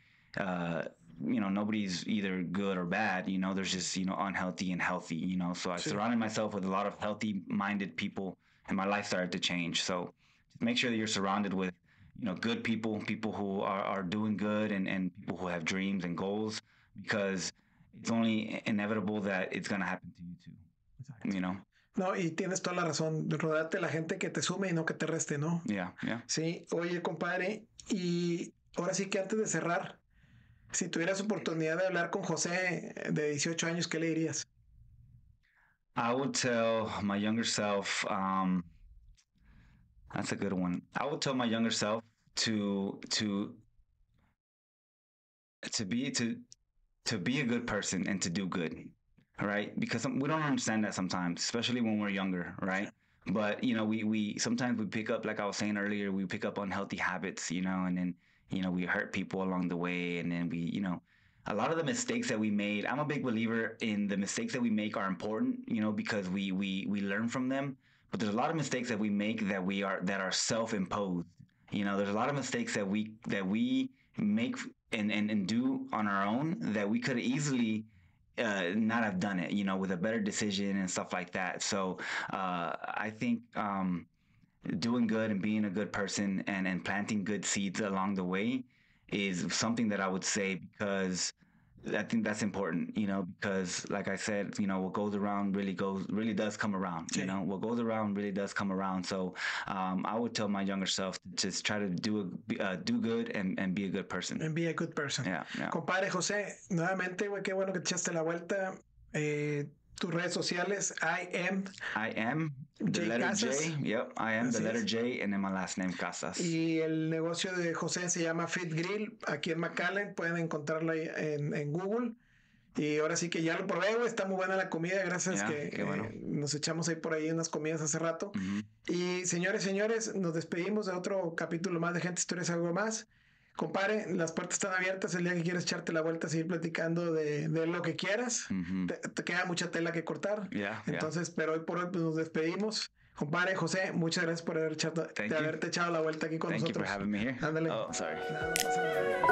nobody's either good or bad, there's just, unhealthy and healthy, so I surrounded myself with a lot of healthy minded people and my life started to change. So just make sure that you're surrounded with, good people who are doing good and people who have dreams and goals, because it's only inevitable that it's going to happen to you too, No, y tienes toda la razón. Rodate la gente que te sume y no que te reste, ¿no? Yeah. Sí, oye, compadre, y ahora sí que antes de cerrar, si tuvieras oportunidad de hablar con José de 18 años, ¿qué le dirías? I would tell my younger self, that's a good one. I would tell my younger self to be a good person and to do good, right? Because we don't understand that sometimes, especially when we're younger, right? But we sometimes we pick up, like I was saying earlier, we pick up unhealthy habits, and then we hurt people along the way, and then we a lot of the mistakes that we made, I'm a big believer in the mistakes that we make are important, because we learn from them. But there's a lot of mistakes that we make that are self-imposed. There's a lot of mistakes that we make and do on our own that we could easily not have done it, with a better decision and stuff like that. So I think doing good and being a good person and planting good seeds along the way is something that I would say, because I think that's important, because like I said, what goes around really does come around. What goes around really does come around. So I would tell my younger self to just try to do good and be a good person. And be a good person. Yeah. Compadre José, nuevamente, güey, qué bueno que te echaste la vuelta. Tus redes sociales, I am the letter Casas. J. Yep, I am the letter J, and then my last name Casas. Y el negocio de José se llama Fit Grill, aquí en McAllen. Pueden encontrarlo ahí en Google. Y ahora sí que ya lo probé, güey. Está muy buena la comida, gracias que bueno. Nos echamos ahí por ahí unas comidas hace rato. Y señores, nos despedimos de otro capítulo más de Gente, Historias, Algo Más. Compadre, las puertas están abiertas el día que quieras echarte la vuelta, seguir platicando de lo que quieras. Te queda mucha tela que cortar. Entonces, pero hoy por hoy pues, nos despedimos. Compadre José, muchas gracias por haberte echado la vuelta aquí con nosotros. Thank you for having me here. Ándale. Oh, sorry. Nada, no pasa nada.